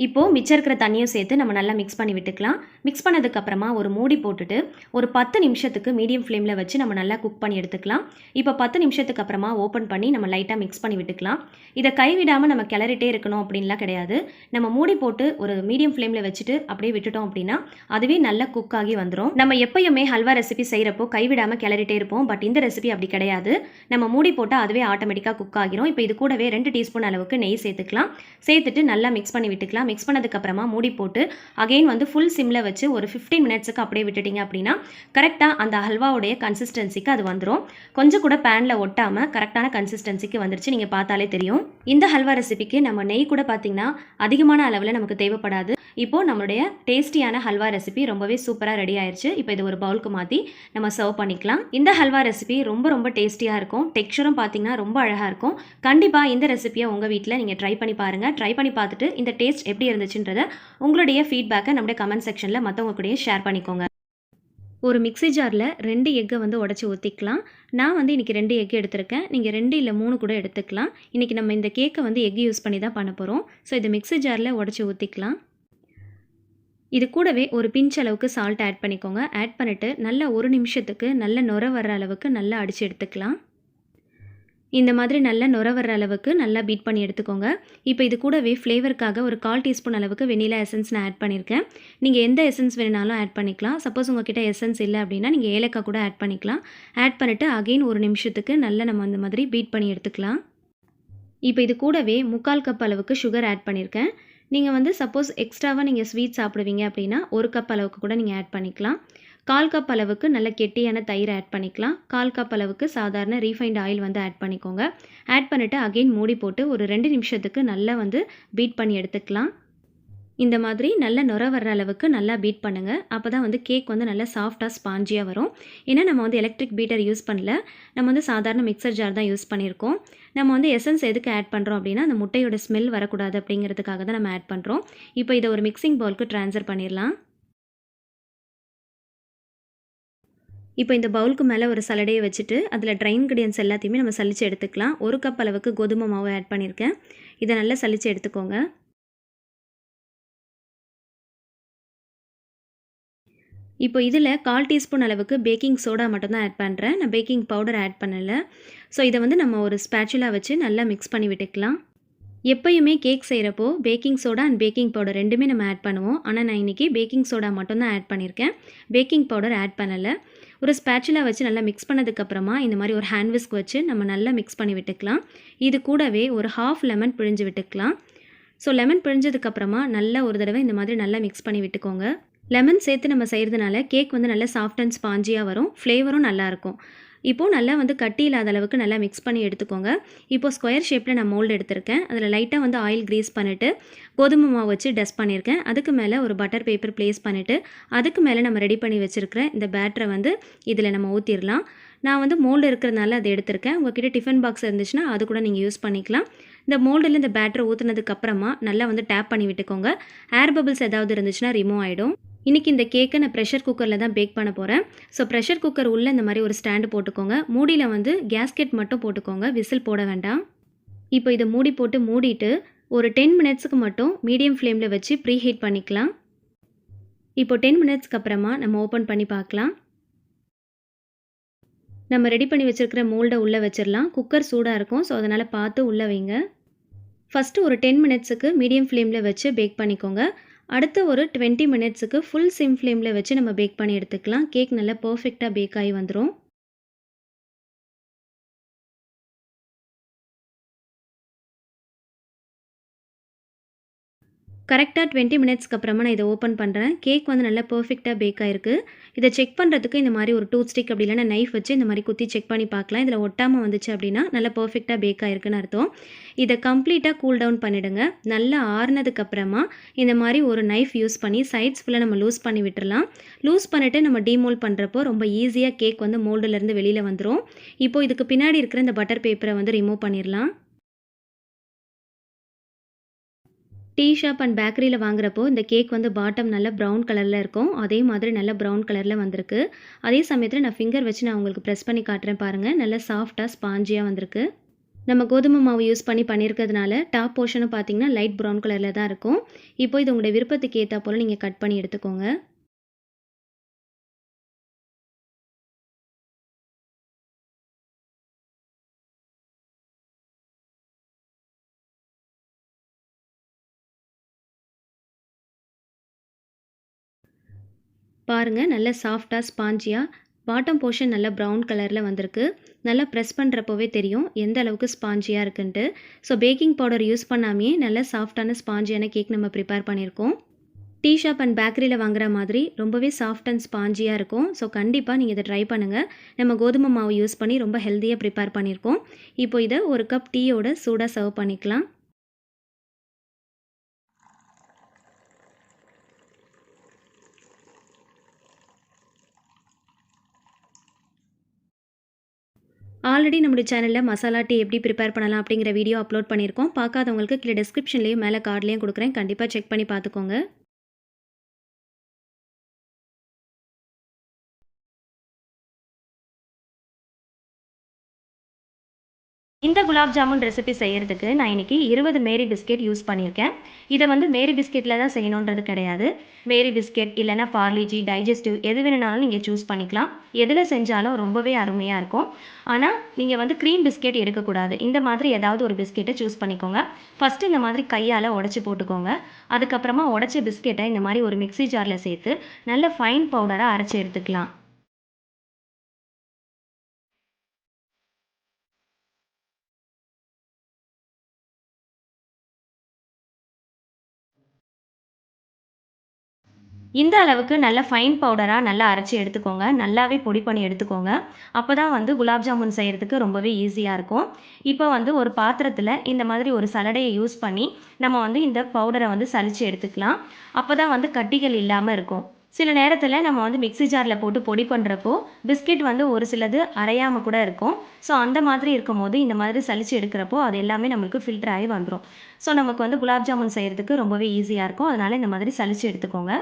இப்போது மிச்சம் இருக்கிற தண்ணியும் சேர்த்து நம்ம நல்லா மிக்ஸ் பண்ணி விட்டுக்கலாம். மிக்ஸ் பண்ணதுக்கப்புறமா ஒரு மூடி போட்டுட்டு ஒரு 10 நிமிஷத்துக்கு மீடியம் ஃப்ளேமில் வச்சு நம்ம நல்லா குக் பண்ணி எடுத்துக்கலாம். இப்போ 10 நிமிஷத்துக்கு அப்புறமா ஓப்பன் பண்ணி நம்ம லைட்டாக மிக்ஸ் பண்ணி விட்டுக்கலாம். இதை கைவிடாமல் நம்ம கிளறிட்டே இருக்கணும் அப்படின்லாம் கிடையாது. நம்ம மூடி போட்டு ஒரு மீடியம் ஃப்ளேமில் வச்சுட்டு அப்படியே விட்டுட்டோம் அப்படின்னா அதுவே நல்லா குக் ஆகி வந்துடும். நம்ம எப்பயுமே ஹல்வா ரெசிபி செய்கிறப்போ கைவிடாமல் கிளறிட்டே இருப்போம். பட் இந்த ரெசிபி அப்படி கிடையாது. நம்ம மூடி போட்டால் அதுவே ஆட்டோமேட்டிக்காக குக் ஆகிரும். இப்போ இது கூடவே 2 டீஸ்பூன் அளவுக்கு நெய் சேர்த்துக்கலாம். சேர்த்துட்டு நல்லா மிக்ஸ் பண்ணி விட்டுக்கலாம். மிக்ஸ் பண்ணதுக்கப்புறமா மூடி போட்டு அகெயின் வந்து ஃபுல் சிம்மில் வச்சு ஒரு 15 மினிட்ஸுக்கு அப்படியே விட்டுட்டிங்க அப்படின்னா கரெக்டாக அந்த ஹல்வாவுடைய கன்சிஸ்டன்சிக்கு அது வந்துடும். கொஞ்சம் கூட பேனில் ஒட்டாமல் கரெக்டான கன்சிஸ்டன்சிக்கு வந்துருச்சு, நீங்கள் பார்த்தாலே தெரியும். இந்த ஹல்வா ரெசிபிக்கு நம்ம நெய் கூட பார்த்திங்கன்னா அதிகமான அளவில் நமக்கு தேவைப்படாது. இப்போது நம்மளுடைய டேஸ்டியான ஹல்வா ரெசிபி ரொம்பவே சூப்பராக ரெடி ஆயிடுச்சு. இப்போ இது ஒரு பவுலுக்கு மாற்றி நம்ம சர்வ் பண்ணிக்கலாம். இந்த ஹல்வா ரெசிபி ரொம்ப ரொம்ப டேஸ்டியாக இருக்கும். டெக்ஸ்சரும் பார்த்திங்கன்னா ரொம்ப அழகாக இருக்கும். கண்டிப்பாக இந்த ரெசிபியை உங்கள் வீட்டில் நீங்கள் ட்ரை பண்ணி பாருங்கள். ட்ரை பண்ணி பார்த்துட்டு இந்த டேஸ்ட் எப்படி இருந்துச்சுன்றதை உங்களுடைய ஃபீட்பேக்கை நம்முடைய கமெண்ட் செக்ஷனில் மற்றவங்க கூடயே ஷேர் பண்ணிக்கோங்க. ஒரு மிக்ஸி ஜாரில் 2 எக்கை வந்து உடச்சி ஊற்றிக்கலாம். நான் வந்து இன்றைக்கி 2 எக் எடுத்திருக்கேன். நீங்கள் 2 இல்லை 3 கூட எடுத்துக்கலாம். இன்றைக்கி நம்ம இந்த கேக்கை வந்து எக் யூஸ் பண்ணி தான் பண்ண போகிறோம். ஸோ இது மிக்ஸி ஜாரில் உடச்சி ஊற்றிக்கலாம். இது கூடவே ஒரு பிஞ்ச் அளவுக்கு சால்ட் ஆட் பண்ணிக்கோங்க. ஆட் பண்ணிவிட்டு நல்லா 1 நிமிஷத்துக்கு நல்ல நுர வர்ற அளவுக்கு நல்லா அடித்து எடுத்துக்கலாம். இந்த மாதிரி நல்லா நுர வர்ற அளவுக்கு நல்லா பீட் பண்ணி எடுத்துக்கோங்க. இப்போ இது கூடவே ஃப்ளேவருக்காக ஒரு 1/4 டீஸ்பூன் அளவுக்கு வெனிலா எசன்ஸ் நான் ஆட் பண்ணியிருக்கேன். நீங்கள் எந்த எசன்ஸ் வேணுனாலும் ஆட் பண்ணிக்கலாம். சப்போஸ் உங்ககிட்ட எசன்ஸ் இல்லை அப்படின்னா நீங்கள் ஏலக்காய் கூட ஆட் பண்ணிக்கலாம். ஆட் பண்ணிவிட்டு அகெயின் 1 நிமிஷத்துக்கு நல்லா நம்ம அந்த மாதிரி பீட் பண்ணி எடுத்துக்கலாம். இப்போ இது கூடவே 3/4 கப் அளவுக்கு சுகர் ஆட் பண்ணியிருக்கேன். நீங்கள் வந்து சப்போஸ் எக்ஸ்ட்ராவாக நீங்கள் ஸ்வீட் சாப்பிடுவீங்க அப்படின்னா 1 கப் அளவுக்கு கூட நீங்கள் ஆட் பண்ணிக்கலாம். 1/4 கப் அளவுக்கு நல்ல கெட்டியான தயிர் ஆட் பண்ணிக்கலாம். 1/4 கப் அளவுக்கு சாதாரண ரீஃபைண்ட் ஆயில் வந்து ஆட் பண்ணிக்கோங்க. ஆட் பண்ணிவிட்டு அகெயின் மூடி போட்டு ஒரு 2 நிமிஷத்துக்கு நல்லா வந்து பீட் பண்ணி எடுத்துக்கலாம். இந்த மாதிரி நல்ல நுர வர்ற அளவுக்கு நல்லா பீட் பண்ணுங்கள். அப்போ தான் வந்து கேக் வந்து நல்லா சாஃப்டாக ஸ்பாஞ்சியாக வரும். ஏன்னா நம்ம வந்து எலக்ட்ரிக் பீட்டர் யூஸ் பண்ணல, நம்ம வந்து சாதாரண மிக்சர் ஜார் தான் யூஸ் பண்ணியிருக்கோம். நம்ம வந்து எசன்ஸ் எதுக்கு ஆட் பண்ணுறோம் அப்படின்னா அந்த முட்டையோட ஸ்மெல் வரக்கூடாது அப்படிங்கிறதுக்காக தான் நம்ம ஆட் பண்ணுறோம். இப்போ இதை ஒரு மிக்சிங் பவுலுக்கு ட்ரான்ஸ்ஃபர் பண்ணிடலாம். இப்போ இந்த பவுலுக்கு மேலே ஒரு சலடையை வச்சுட்டு அதில் ட்ரை இன்க்ரீடியன்ஸ் எல்லாத்தையுமே நம்ம சலிச்சு எடுத்துக்கலாம். 1 கப் அளவுக்கு கோதுமை மாவு ஆட் பண்ணியிருக்கேன். இதை நல்லா சலிச்சு எடுத்துக்கோங்க. இப்போ இதில் 1/4 டீஸ்பூன் அளவுக்கு பேக்கிங் சோடா மட்டும்தான் ஆட் பண்ணுறேன். நான் பேக்கிங் பவுடர் ஆட் பண்ணலை. ஸோ இதை வந்து நம்ம ஒரு ஸ்பேச்சுலா வச்சு நல்லா மிக்ஸ் பண்ணி விட்டுக்கலாம். எப்பயுமே கேக் செய்கிறப்போ baking soda and baking powder ரெண்டுமே நம்ம ஆட் பண்ணுவோம். ஆனால் நான் இன்றைக்கி பேக்கிங் சோடா மட்டும்தான் ஆட் பண்ணியிருக்கேன். பேக்கிங் பவுடர் ஆட் பண்ணலை. ஒரு ஸ்பேச்சுலா வச்சு நல்லா மிக்ஸ் பண்ணதுக்கப்புறமா இந்த மாதிரி ஒரு ஹேண்ட் விஸ்க் வச்சு நம்ம நல்லா மிக்ஸ் பண்ணி விட்டுக்கலாம். இது கூடவே ஒரு 1/2 லெமன் பிழிஞ்சு விட்டுக்கலாம். ஸோ லெமன் பிழிஞ்சதுக்கப்புறமா நல்லா ஒரு தடவை இந்த மாதிரி நல்லா மிக்ஸ் பண்ணி விட்டுக்கோங்க. லெமன் சேர்த்து நம்ம செய்கிறதுனால கேக் வந்து நல்லா சாஃப்ட் அண்ட் ஸ்பாஞ்சியாக வரும். ஃப்ளேவரும் நல்லாயிருக்கும். இப்போது நல்லா வந்து கட்டி இல்லாத அளவுக்கு நல்லா மிக்ஸ் பண்ணி எடுத்துக்கோங்க. இப்போது ஸ்கொயர் ஷேப்பில் நான் மோல்டு எடுத்திருக்கேன். அதில் லைட்டாக வந்து ஆயில் க்ரீஸ் பண்ணிவிட்டு கோதுமை மாவு வச்சு டஸ்ட் பண்ணியிருக்கேன். அதுக்கு மேலே ஒரு பட்டர் பேப்பர் ப்ளேஸ் பண்ணிவிட்டு அதுக்கு மேலே நம்ம ரெடி பண்ணி வச்சுருக்கிற இந்த பேட்டரை வந்து இதில் நம்ம ஊற்றிடலாம். நான் வந்து மோல்டு இருக்கிறதுனால அதை எடுத்திருக்கேன். உங்கள்கிட்ட டிஃபன் பாக்ஸ் இருந்துச்சுன்னா அது கூட நீங்கள் யூஸ் பண்ணிக்கலாம். இந்த மோல்டில் இந்த பேட்டரை ஊற்றுனதுக்கப்புறமா நல்லா வந்து டேப் பண்ணி விட்டுக்கோங்க. ஏர் பபிள்ஸ் ஏதாவது இருந்துச்சுன்னா ரிமூவ் ஆகிடும். இன்றைக்கி இந்த கேக்கை நான் ப்ரெஷர் குக்கரில் தான் பேக் பண்ண போகிறேன். ஸோ ப்ரெஷர் குக்கர் உள்ளே இந்த மாதிரி ஒரு ஸ்டாண்டு போட்டுக்கோங்க. மூடியில் வந்து கேஸ்கெட் மட்டும் போட்டுக்கோங்க, விசில் போட வேண்டாம். இப்போ இதை மூடி போட்டு மூடிட்டு ஒரு 10 மினிட்ஸுக்கு மட்டும் மீடியம் ஃப்ளேமில் வச்சு ப்ரீ ஹீட் பண்ணிக்கலாம். இப்போ 10 மினிட்ஸ்க்கு அப்புறமா நம்ம ஓப்பன் பண்ணி பார்க்கலாம். நம்ம ரெடி பண்ணி வச்சுருக்கிற மோல்டை உள்ளே வச்சிடலாம். குக்கர் சூடாக இருக்கும், ஸோ அதனால் பார்த்து உள்ளே வைங்க. ஃபஸ்ட்டு ஒரு 10 மினிட்ஸுக்கு மீடியம் ஃப்ளேமில் வச்சு பேக் பண்ணிக்கோங்க. அடுத்து ஒரு 20 மினிட்ஸுக்கு ஃபுல் சிம் ஃப்ளேமில் வச்சு நம்ம பேக் பண்ணி எடுத்துக்கலாம். கேக் நல்லா பர்ஃபெக்டாக பேக் ஆகி வந்துடும். கரெக்டாக 20 மினிட்ஸ்க்கு அப்புறமா நான் இதை ஓப்பன் பண்ணுறேன். கேக் வந்து நல்லா பர்ஃபெக்டாக பேக் ஆகிருக்கு. இதை செக் பண்ணுறதுக்கு இந்த மாதிரி ஒரு டூத் ஸ்டிக் அப்படி இல்லைன்னா நைஃப் வச்சு இந்த மாதிரி குத்தி செக் பண்ணி பார்க்கலாம். இதில் ஒட்டாமல் வந்துச்சு அப்படின்னா நல்லா பர்ஃபெக்டாக பேக் ஆகிருக்குன்னு அர்த்தம். இதை கம்ப்ளீட்டாக கூல் டவுன் பண்ணிவிடுங்க. நல்லா ஆறுனதுக்கப்புறமா இந்த மாதிரி ஒரு நைஃப் யூஸ் பண்ணி சைட்ஸ் ஃபுல்லாக நம்ம லூஸ் பண்ணி விட்டுறலாம். லூஸ் பண்ணிவிட்டு நம்ம டீமோல்ட் பண்ணுறப்போ ரொம்ப ஈஸியாக கேக் வந்து மோல்டுலேருந்து வெளியில் வந்துடும். இப்போது இதுக்கு பின்னாடி இருக்கிற இந்த பட்டர் பேப்பரை வந்து ரிமூவ் பண்ணிடலாம். டீ ஷாப் அண்ட் பேக்கரியில் வாங்குறப்போ இந்த கேக் வந்து பாட்டம் நல்லா ப்ரௌன் கலரில் இருக்கும். அதே மாதிரி நல்லா ப்ரௌன் கலரில் வந்திருக்கு. அதே சமயத்தில் நான் ஃபிங்கர் வச்சு நான் உங்களுக்கு ப்ரெஸ் பண்ணி காட்டுறேன் பாருங்கள். நல்லா சாஃப்டாக ஸ்பாஞ்சியாக வந்திருக்கு. நம்ம கோதுமை மாவு யூஸ் பண்ணி பண்ணியிருக்கிறதுனால டாப் போர்ஷனும் பார்த்தீங்கன்னா லைட் ப்ரௌன் கலரில் தான் இருக்கும். இப்போ இது உங்களுடைய விருப்பத்துக்கு ஏற்றா போல் நீங்கள் கட் பண்ணி எடுத்துக்கோங்க. பாருங்கள் நல்லா சாஃப்டாக ஸ்பாஞ்சியாக பாட்டம் போர்ஷன் நல்லா ப்ரௌன் கலரில் வந்திருக்கு. நல்லா ப்ரெஸ் பண்ணுறப்போவே தெரியும் எந்த அளவுக்கு ஸ்பாஞ்சியாக இருக்குன்ட்டு. ஸோ பேக்கிங் பவுடர் யூஸ் பண்ணாமையே நல்ல சாஃப்டான ஸ்பாஞ்சியான கேக் நம்ம ப்ரிப்பேர் பண்ணியிருக்கோம். டீ ஷாப் அண்ட் பேக்கரியில் வாங்குற மாதிரி ரொம்பவே சாஃப்ட் அண்ட் ஸ்பாஞ்சியாக இருக்கும். ஸோ கண்டிப்பாக நீங்கள் இதை ட்ரை பண்ணுங்கள். நம்ம கோதுமை மாவு யூஸ் பண்ணி ரொம்ப ஹெல்த்தியாக ப்ரிப்பேர் பண்ணியிருக்கோம். இப்போ இதை ஒரு கப் டீயோட சூடாக சர்வ் பண்ணிக்கலாம். ஆல்ரெடி நம்மளுடைய சேனலில் மசாலா டீ எப்படி ப்ரிப்பேர் பண்ணலாம் அப்படிங்கிற வீடியோ அப்லோட் பண்ணியிருக்கோம். பார்க்காதவங்களுக்கு கீழே டிஸ்கிரிப்ஷன்லேயும் மேலே கார்ட்லேயும் கொடுக்குறேன். கண்டிப்பாக செக் பண்ணி பார்த்துக்கோங்க. இந்த குலாப் ஜாமுன் ரெசிபி செய்கிறதுக்கு நான் இன்றைக்கி 20 மேரி பிஸ்கெட் யூஸ் பண்ணியிருக்கேன். இதை வந்து மேரி பிஸ்கெட்டில் தான் செய்யணுன்றது கிடையாது. மேரி பிஸ்கெட் இல்லைனா பார்லிஜி, டைஜஸ்டிவ் எது வேணுனாலும் நீங்கள் சூஸ் பண்ணிக்கலாம். எதில் செஞ்சாலும் ரொம்பவே அருமையாக இருக்கும். ஆனால் நீங்கள் வந்து க்ரீம் பிஸ்கெட் எடுக்கக்கூடாது. இந்த மாதிரி ஏதாவது ஒரு பிஸ்கெட்டை சூஸ் பண்ணிக்கோங்க. ஃபஸ்ட்டு இந்த மாதிரி கையால் உடச்சி போட்டுக்கோங்க. அதுக்கப்புறமா உடச்ச பிஸ்கெட்டை இந்த மாதிரி ஒரு மிக்ஸி ஜாரில் சேர்த்து நல்ல ஃபைன் பவுடராக அரைச்சி எடுத்துக்கலாம். இந்த அளவுக்கு நல்ல ஃபைன் பவுடராக நல்லா அரைச்சி எடுத்துக்கோங்க. நல்லாவே பொடி பண்ணி எடுத்துக்கோங்க. அப்போ தான் வந்து குலாப் ஜாமுன் செய்கிறதுக்கு ரொம்பவே ஈஸியாக இருக்கும். இப்போ வந்து ஒரு பாத்திரத்தில் இந்த மாதிரி ஒரு சலடையை யூஸ் பண்ணி நம்ம வந்து இந்த பவுடரை வந்து சலிச்சு எடுத்துக்கலாம். அப்போ தான் வந்து கட்டிகள் இல்லாமல் இருக்கும். சில நேரத்தில் நம்ம வந்து மிக்ஸி ஜாரில் போட்டு பொடி பண்ணுறப்போ பிஸ்கெட் வந்து ஒரு சிலது அரையாமல் கூட இருக்கும். ஸோ அந்த மாதிரி இருக்கும்போது இந்த மாதிரி சலிச்சு எடுக்கிறப்போ அது எல்லாமே நம்மளுக்கு ஃபில்டர் ஆகி வந்துடும். ஸோ நமக்கு வந்து குலாப் ஜாமுன் செய்கிறதுக்கு ரொம்பவே ஈஸியாக இருக்கும். அதனால் இந்த மாதிரி சலிச்சு எடுத்துக்கோங்க.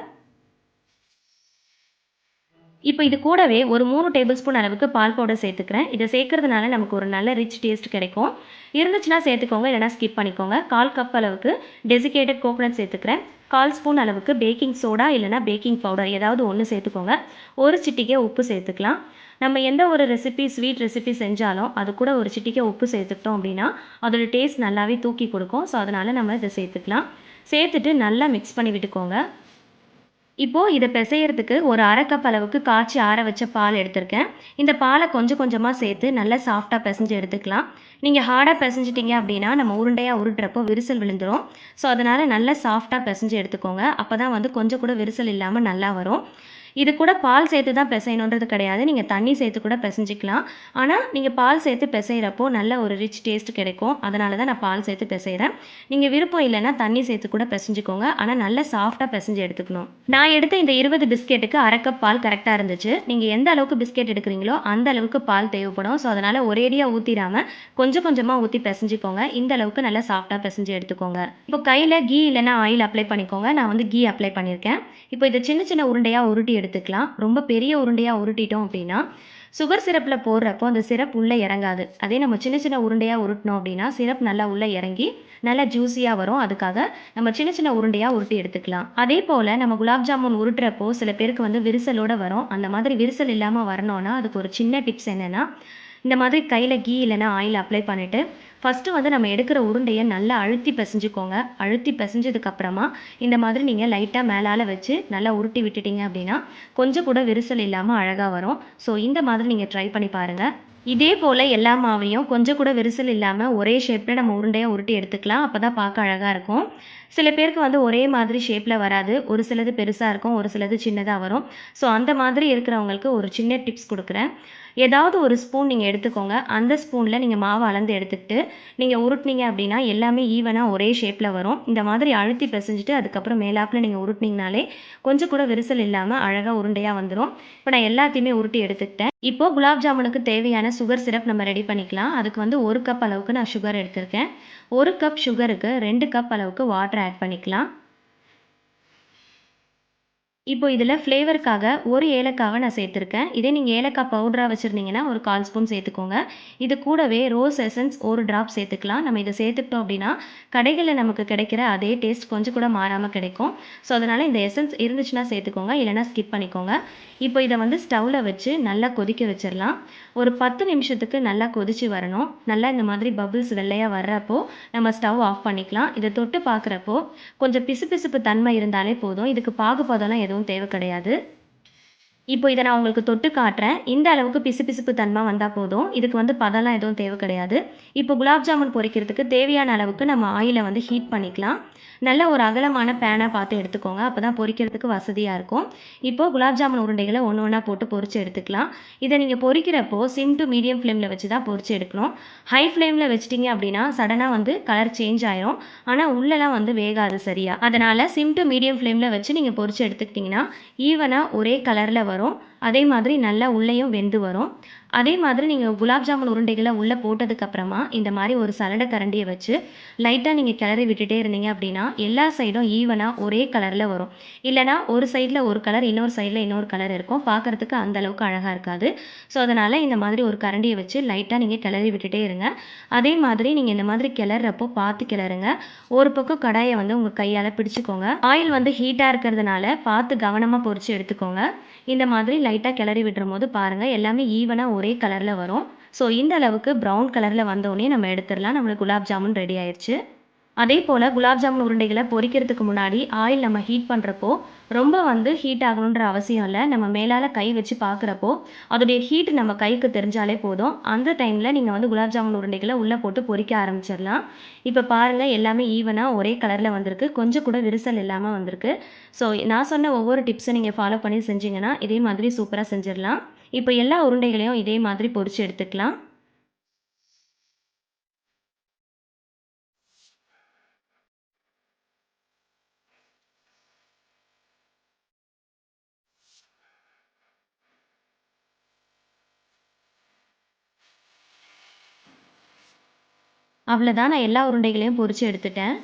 இப்போ இது கூடவே ஒரு 3 டேபிள் ஸ்பூன் அளவுக்கு பால் பவுடர் சேர்த்துக்கிறேன். இதை சேர்க்கறதுனால நமக்கு ஒரு நல்ல ரிச் டேஸ்ட் கிடைக்கும். இருந்துச்சுன்னா சேர்த்துக்கோங்க, இல்லைனா ஸ்கிப் பண்ணிக்கோங்க. 1/4 கப் அளவுக்கு டெசிகேட்டட் கோகோனட் சேர்த்துக்கிறேன். 1/4 ஸ்பூன் அளவுக்கு பேக்கிங் சோடா இல்லைனா பேக்கிங் பவுடர் ஏதாவது ஒன்று சேர்த்துக்கோங்க. ஒரு சிட்டிகை உப்பு சேர்த்துக்கலாம். நம்ம எந்த ஒரு ரெசிபி ஸ்வீட் ரெசிபி செஞ்சாலும் அது கூட ஒரு சிட்டிகை உப்பு சேர்த்துக்கிட்டோம் அப்படின்னா அதோட டேஸ்ட் நல்லாவே தூக்கி கொடுக்கும். ஸோ அதனால் நம்ம இதை சேர்த்துக்கலாம். சேர்த்துட்டு நல்லா மிக்ஸ் பண்ணி விட்டுக்கோங்க. இப்போது இதை பிசையறதுக்கு ஒரு 1/2 கப் அளவுக்கு காய்ச்சி ஆற வச்ச பால் எடுத்திருக்கேன். இந்த பாலை கொஞ்சம் கொஞ்சமாக சேர்த்து நல்லா சாஃப்டாக பிசைஞ்சு எடுத்துக்கலாம். நீங்கள் ஹார்டாக பிசைஞ்சிட்டிங்க அப்படின்னா நம்ம உருண்டையாக உருட்டுறப்போ விரிசல் விழுந்துடும். ஸோ அதனால் நல்லா சாஃப்டாக பிசைஞ்சு எடுத்துக்கோங்க. அப்போ தான் வந்து கொஞ்சம் கூட விரிசல் இல்லாமல் நல்லா வரும். இது கூட பால் சேர்த்து தான் பிசையணுன்றது கிடையாது. நீங்கள் தண்ணி சேர்த்து கூட பிசைஞ்சிக்கலாம். ஆனால் நீங்கள் பால் சேர்த்து பிசைகிறப்போ நல்ல ஒரு ரிச் டேஸ்ட் கிடைக்கும். அதனால தான் நான் பால் சேர்த்து பிசைகிறேன். நீங்கள் விருப்பம் இல்லைன்னா தண்ணி சேர்த்து கூட பிசைஞ்சிக்கோங்க. ஆனால் நல்லா சாஃப்டாக பிசைஞ்சு எடுத்துக்கணும். நான் எடுத்த இந்த 20 பிஸ்கெட்டுக்கு 1/2 கப் பால் கரெக்டாக இருந்துச்சு. நீங்கள் எந்த அளவுக்கு பிஸ்கெட் எடுக்கிறீங்களோ அந்த அளவுக்கு பால் தேவைப்படும். ஸோ அதனால் ஒரேடியாக ஊற்றிடாமல் கொஞ்சம் கொஞ்சமாக ஊற்றி பிசைஞ்சிக்கோங்க. இந்த அளவுக்கு நல்லா சாஃப்டாக பிசைஞ்சு எடுத்துக்கோங்க. இப்போ கையில் கீ இல்லைன்னா ஆயில் அப்ளை பண்ணிக்கோங்க. நான் வந்து கீ அப்ளை பண்ணியிருக்கேன். இப்போ இதை சின்ன சின்ன உருண்டையாக உருட்டி எடுத்துக்கலாம். ரொம்ப பெரிய உருண்டையாக உருட்டிட்டோம் அப்படின்னா சுகர் சிரப்பில் போடுறப்போ அந்த சிரப் உள்ளே இறங்காது. அதே நம்ம சின்ன சின்ன உருண்டையாக உருட்டினோம் அப்படின்னா சிரப் நல்லா உள்ளே இறங்கி நல்லா ஜூஸியாக வரும். அதுக்காக நம்ம சின்ன சின்ன உருண்டையாக உருட்டி எடுத்துக்கலாம். அதே போல் நம்ம குலாப் ஜாமுன் உருட்டுறப்போ சில பேருக்கு வந்து விரிசலோடு வரும். அந்த மாதிரி விரிசல் இல்லாமல் வரணும்னா அதுக்கு ஒரு சின்ன டிப்ஸ் என்னென்னா, இந்த மாதிரி கையில் கீ இல்லைன்னா ஆயில் அப்ளை பண்ணிவிட்டு ஃபஸ்ட்டு வந்து நம்ம எடுக்கிற உருண்டையை நல்லா அழுத்தி பிசைஞ்சுக்கோங்க. அழுத்தி பிசைஞ்சதுக்கப்புறமா இந்த மாதிரி நீங்கள் லைட்டாக மேலால் வச்சு நல்லா உருட்டி விட்டுட்டீங்க அப்படின்னா கொஞ்சம் கூட விரிசல் இல்லாமல் அழகாக வரும். ஸோ இந்த மாதிரி நீங்கள் ட்ரை பண்ணி பாருங்கள். இதே போல் எல்லா மாவையும் கொஞ்சம் கூட விரிசல் இல்லாமல் ஒரே ஷேப்பில் நம்ம உருண்டையாக உருட்டி எடுத்துக்கலாம். அப்போ தான் பார்க்க அழகாக இருக்கும். சில பேருக்கு வந்து ஒரே மாதிரி ஷேப்பில் வராது. ஒரு சிலது பெருசாக இருக்கும், ஒரு சிலது சின்னதாக வரும். ஸோ அந்த மாதிரி இருக்கிறவங்களுக்கு ஒரு சின்ன டிப்ஸ் கொடுக்குறேன். ஏதாவது ஒரு ஸ்பூன் நீங்கள் எடுத்துக்கோங்க. அந்த ஸ்பூனில் நீங்கள் மாவு அளந்து எடுத்துக்கிட்டு நீங்கள் உருட்டினீங்க அப்படின்னா எல்லாமே ஈவனாக ஒரே ஷேப்பில் வரும். இந்த மாதிரி அழுத்தி பிசைஞ்சிட்டு அதுக்கப்புறம் மேலாப்பில் நீங்கள் உருட்டினீங்கனாலே கொஞ்சம் கூட விரிசல் இல்லாமல் அழகாக உருண்டையாக வந்துடும். இப்போ நான் எல்லாத்தையுமே உருட்டி எடுத்துக்கிட்டேன். இப்போது குலாப் ஜாமுனுக்கு தேவையான சுகர் சிரப் நம்ம ரெடி பண்ணிக்கலாம். அதுக்கு வந்து 1 கப் அளவுக்கு நான் சுகர் எடுத்திருக்கேன். 1 கப் சுகருக்கு 2 கப் அளவுக்கு வாட்டர் ஆட் பண்ணிக்கலாம். இப்போ இதில் ஃப்ளேவருக்காக ஒரு ஏலக்காவை நான் சேர்த்துருக்கேன். இதே நீங்கள் ஏலக்காய் பவுடராக வச்சுருந்தீங்கன்னா ஒரு 1/4 ஸ்பூன் சேர்த்துக்கோங்க. இது கூடவே ரோஸ் எசன்ஸ் ஒரு ட்ராப் சேர்த்துக்கலாம். நம்ம இதை சேர்த்துக்கிட்டோம் அப்படின்னா கடைகளில் நமக்கு கிடைக்கிற அதே டேஸ்ட் கொஞ்சம் கூட மாறாமல் கிடைக்கும். ஸோ அதனால் இந்த எசன்ஸ் இருந்துச்சுன்னா சேர்த்துக்கோங்க, இல்லைனா ஸ்கிப் பண்ணிக்கோங்க. இப்போ இதை வந்து ஸ்டவ்வில் வச்சு நல்லா கொதிக்க வச்சிடலாம். ஒரு 10 நிமிஷத்துக்கு நல்லா கொதிச்சு வரணும். நல்லா இந்த மாதிரி பபிள்ஸ் வெள்ளையாக வர்றப்போ நம்ம ஸ்டவ் ஆஃப் பண்ணிக்கலாம். இதை தொட்டு பார்க்குறப்போ கொஞ்சம் பிசுபிசுப்பு தன்மை இருந்தாலே போதும். இதுக்கு பாகுபதம்லாம் எதுவும் தேவை கிடையாது. இப்போ இதை நான் உங்களுக்கு தொட்டு காட்டுறேன். இந்த அளவுக்கு பிசுபிசுப்பு தன்மை வந்தால் போதும். இதுக்கு வந்து பதம்லாம் எதுவும் தேவை கிடையாது. இப்போ குலாப் ஜாமுன் பொரிக்கிறதுக்கு தேவையான அளவுக்கு நம்ம ஆயிலை வந்து ஹீட் பண்ணிக்கலாம். நல்ல ஒரு அகலமான பேனாக பார்த்து எடுத்துக்கோங்க. அப்போ தான் பொரிக்கிறதுக்கு வசதியாக இருக்கும். இப்போது குலாப் ஜாமுன் உருண்டைகளை ஒன்று ஒன்றா போட்டு பொரிச்சு எடுத்துக்கலாம். இதை நீங்கள் பொரிக்கிறப்போ சிம் டு மீடியம் ஃப்ளேமில் வச்சு தான் பொரிச்சு எடுக்கணும். ஹை ஃப்ளேமில் வச்சிட்டிங்க அப்படின்னா சடனாக வந்து கலர் சேஞ்ச் ஆயிரும். ஆனால் உள்ளெல்லாம் வந்து வேகாது சரியா. அதனால் சிம் டு மீடியம் ஃப்ளேமில் வச்சு நீங்கள் பொரிச்சு எடுத்துக்கிட்டிங்கன்னா ஈவனாக ஒரே கலரில் வரும். அதே மாதிரி நல்லா உள்ளேயும் வெந்து வரும். அதே மாதிரி நீங்கள் குலாப் ஜாமுன் உருண்டைகளை உள்ளே போட்டதுக்கப்புறமா இந்த மாதிரி ஒரு சலடை கரண்டியை வச்சு லைட்டாக நீங்கள் கிளறி விட்டுட்டே இருந்தீங்க அப்படின்னா எல்லா சைடும் ஈவனாக ஒரே கலரில் வரும். இல்லைனா ஒரு சைடில் ஒரு கலர் இன்னொரு சைடில் இன்னொரு கலர் இருக்கும். பார்க்குறதுக்கு அந்தளவுக்கு அழகாக இருக்காது. ஸோ அதனால் இந்த மாதிரி ஒரு கரண்டியை வச்சு லைட்டாக நீங்கள் கிளறி விட்டுட்டே இருங்க. அதே மாதிரி நீங்கள் இந்த மாதிரி கிளறப்போ பார்த்து கிளறுங்க. ஒரு பக்கம் கடாயை வந்து உங்கள் கையால் பிடிச்சிக்கோங்க. ஆயில் வந்து ஹீட்டாக இருக்கிறதுனால பார்த்து கவனமாக பொரித்து எடுத்துக்கோங்க. இந்த மாதிரி லைட்டாக கிளறி விட்டுரும் போது பாருங்கள் எல்லாமே ஈவனாக ஒரே கலரில் வரும். ஸோ இந்த அளவுக்கு ப்ரௌன் கலரில் வந்தோடனே நம்ம எடுத்துடலாம். நம்மளுக்கு குலாப் ஜாமுன் ரெடி ஆயிடுச்சு. அதே போல் குலாப் ஜாமுன் உருண்டைகளை பொரிக்கிறதுக்கு முன்னாடி ஆயில் நம்ம ஹீட் பண்ணுறப்போ ரொம்ப வந்து ஹீட் ஆகணுன்ற அவசியம் இல்லை. நம்ம மேலால் கை வச்சு பார்க்குறப்போ அதோடைய ஹீட் நம்ம கைக்கு தெரிஞ்சாலே போதும். அந்த டைமில் நீங்கள் வந்து குலாப் ஜாமுன் உருண்டைகளை உள்ளே போட்டு பொரிக்க ஆரம்பிச்சிடலாம். இப்போ பாருங்கள் எல்லாமே ஈவனாக ஒரே கலரில் வந்திருக்கு. கொஞ்சம் கூட விரிசல் இல்லாமல் வந்திருக்கு. ஸோ நான் சொன்ன ஒவ்வொரு டிப்ஸை நீங்கள் ஃபாலோ பண்ணி செஞ்சிங்கன்னா இதே மாதிரி சூப்பராக செஞ்சிடலாம். இப்போ எல்லா உருண்டைகளையும் இதே மாதிரி பொரித்து எடுத்துக்கலாம். அவ்வளோதான், நான் எல்லா உருண்டைகளையும் பொரித்து எடுத்துட்டேன்.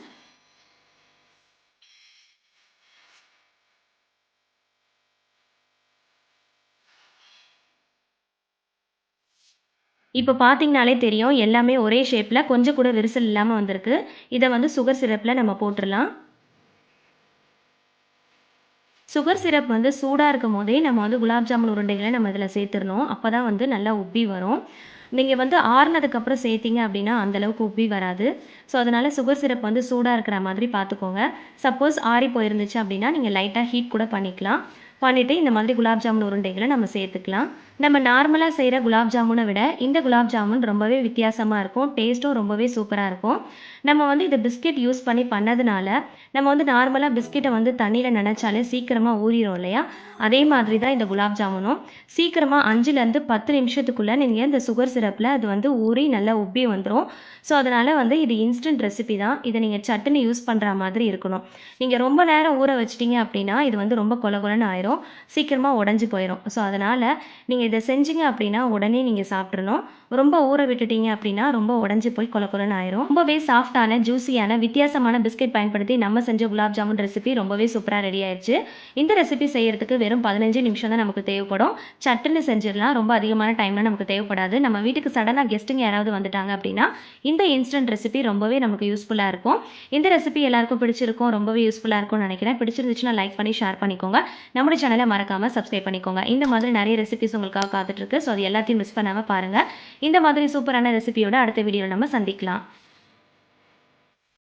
இப்போ பார்த்தீங்கனாலே தெரியும் எல்லாமே ஒரே ஷேப்பில் கொஞ்சம் கூட விரிசல் இல்லாமல் வந்திருக்கு. இதை வந்து சுகர் சிரப்பில் நம்ம போட்டுடலாம். சுகர் சிரப் வந்து சூடாக இருக்கும் போதே நம்ம வந்து குலாப் ஜாமுன் உருண்டைகளை நம்ம இதில் சேர்த்துடணும். அப்போ தான் வந்து நல்லா உப்பி வரும். நீங்கள் வந்து ஆறுனதுக்கப்புறம் சேர்த்திங்க அப்படின்னா அந்தளவுக்கு உப்பி வராது. ஸோ அதனால் சுகர் சிரப் வந்து சூடாக இருக்கிற மாதிரி பார்த்துக்கோங்க. சப்போஸ் ஆறி போயிருந்துச்சு அப்படின்னா நீங்கள் லைட்டாக ஹீட் கூட பண்ணிக்கலாம். பண்ணிவிட்டு இந்த மாதிரி குலாப் ஜாமுன் உருண்டைகளை நம்ம சேர்த்துக்கலாம். நம்ம நார்மலாக செய்கிற குலாப் ஜாமுனை விட இந்த குலாப் ஜாமுன் ரொம்பவே வித்தியாசமாக இருக்கும். டேஸ்ட்டும் ரொம்பவே சூப்பராக இருக்கும். நம்ம வந்து இது பிஸ்கெட் யூஸ் பண்ணி பண்ணதுனால நம்ம வந்து நார்மலாக பிஸ்கெட்டை வந்து தண்ணியில் நனைச்சாலே சீக்கிரமாக ஊறிடும் இல்லையா? அதே மாதிரி தான் இந்த குலாப் ஜாமுனும் சீக்கிரமாக 5லேருந்து 10 நிமிஷத்துக்குள்ளே நீங்கள் இந்த சுகர் சிரப்பில் அது வந்து ஊறி நல்லா உப்பி வந்துடும். ஸோ அதனால் வந்து இது இன்ஸ்டன்ட் ரெசிபி தான். இதை நீங்கள் சட்டுன்னு யூஸ் பண்ணுற மாதிரி இருக்கணும். நீங்கள் ரொம்ப நேரம் ஊற வச்சிட்டிங்க அப்படின்னா இது வந்து ரொம்ப கொல கொலன்னு ஆயிரும். சீக்கிரமாக உடஞ்சி போயிடும். ஸோ அதனால் நீங்கள் இதை செஞ்சீங்க அப்படின்னா உடனே நீங்கள் சாப்பிட்றணும். ரொம்ப ஊற விட்டுட்டீங்க அப்படின்னா ரொம்ப உடஞ்சி போய் கொல கொலன்னு ஆயிரும். ரொம்பவே சாஃப்டான ஜூஸியான வித்தியாசமான பிஸ்கெட் பயன்படுத்தி நம்ம செஞ்ச குலாப் ஜாமுன் ரெசிபி ரொம்பவே சூப்பராக ரெடி ஆயிடுச்சு. இந்த ரெசிபி செய்யறதுக்கு வெறும் 15 நிமிஷம் தான் நமக்கு தேவைப்படும். சட்டுன்னு செஞ்சிடலாம். ரொம்ப அதிகமான டைம்லாம் நமக்கு தேவைப்படாது. நம்ம வீட்டுக்கு சடனாக கெஸ்ட்டுங்க யாராவது வந்துட்டாங்க அப்படின்னா இந்த இன்ஸ்டன்ட் ரெசிபி ரொம்பவே நமக்கு யூஸ்ஃபுல்லாக இருக்கும். இந்த ரெசிபி எல்லாருக்கும் பிடிச்சிருக்கும், ரொம்பவே யூஸ்ஃபுல்லாக இருக்கும்னு நினைக்கிறேன். பிடிச்சிருந்துச்சுன்னா லைக் பண்ணி ஷேர் பண்ணிக்கோங்க. நம்முடைய சேனலை மறக்காமல் சப்ஸ்கிரைப் பண்ணிக்கோங்க. இந்த மாதிரி நிறைய ரெசிபிஸ் உங்களுக்காக காத்துட்ருக்கு. ஸோ அது எல்லாத்தையும் மிஸ் பண்ணாமல் பாருங்கள். இந்த மாதிரி சூப்பரான ரெசிபியோட அடுத்த வீடியோவில் நம்ம சந்திக்கலாம்.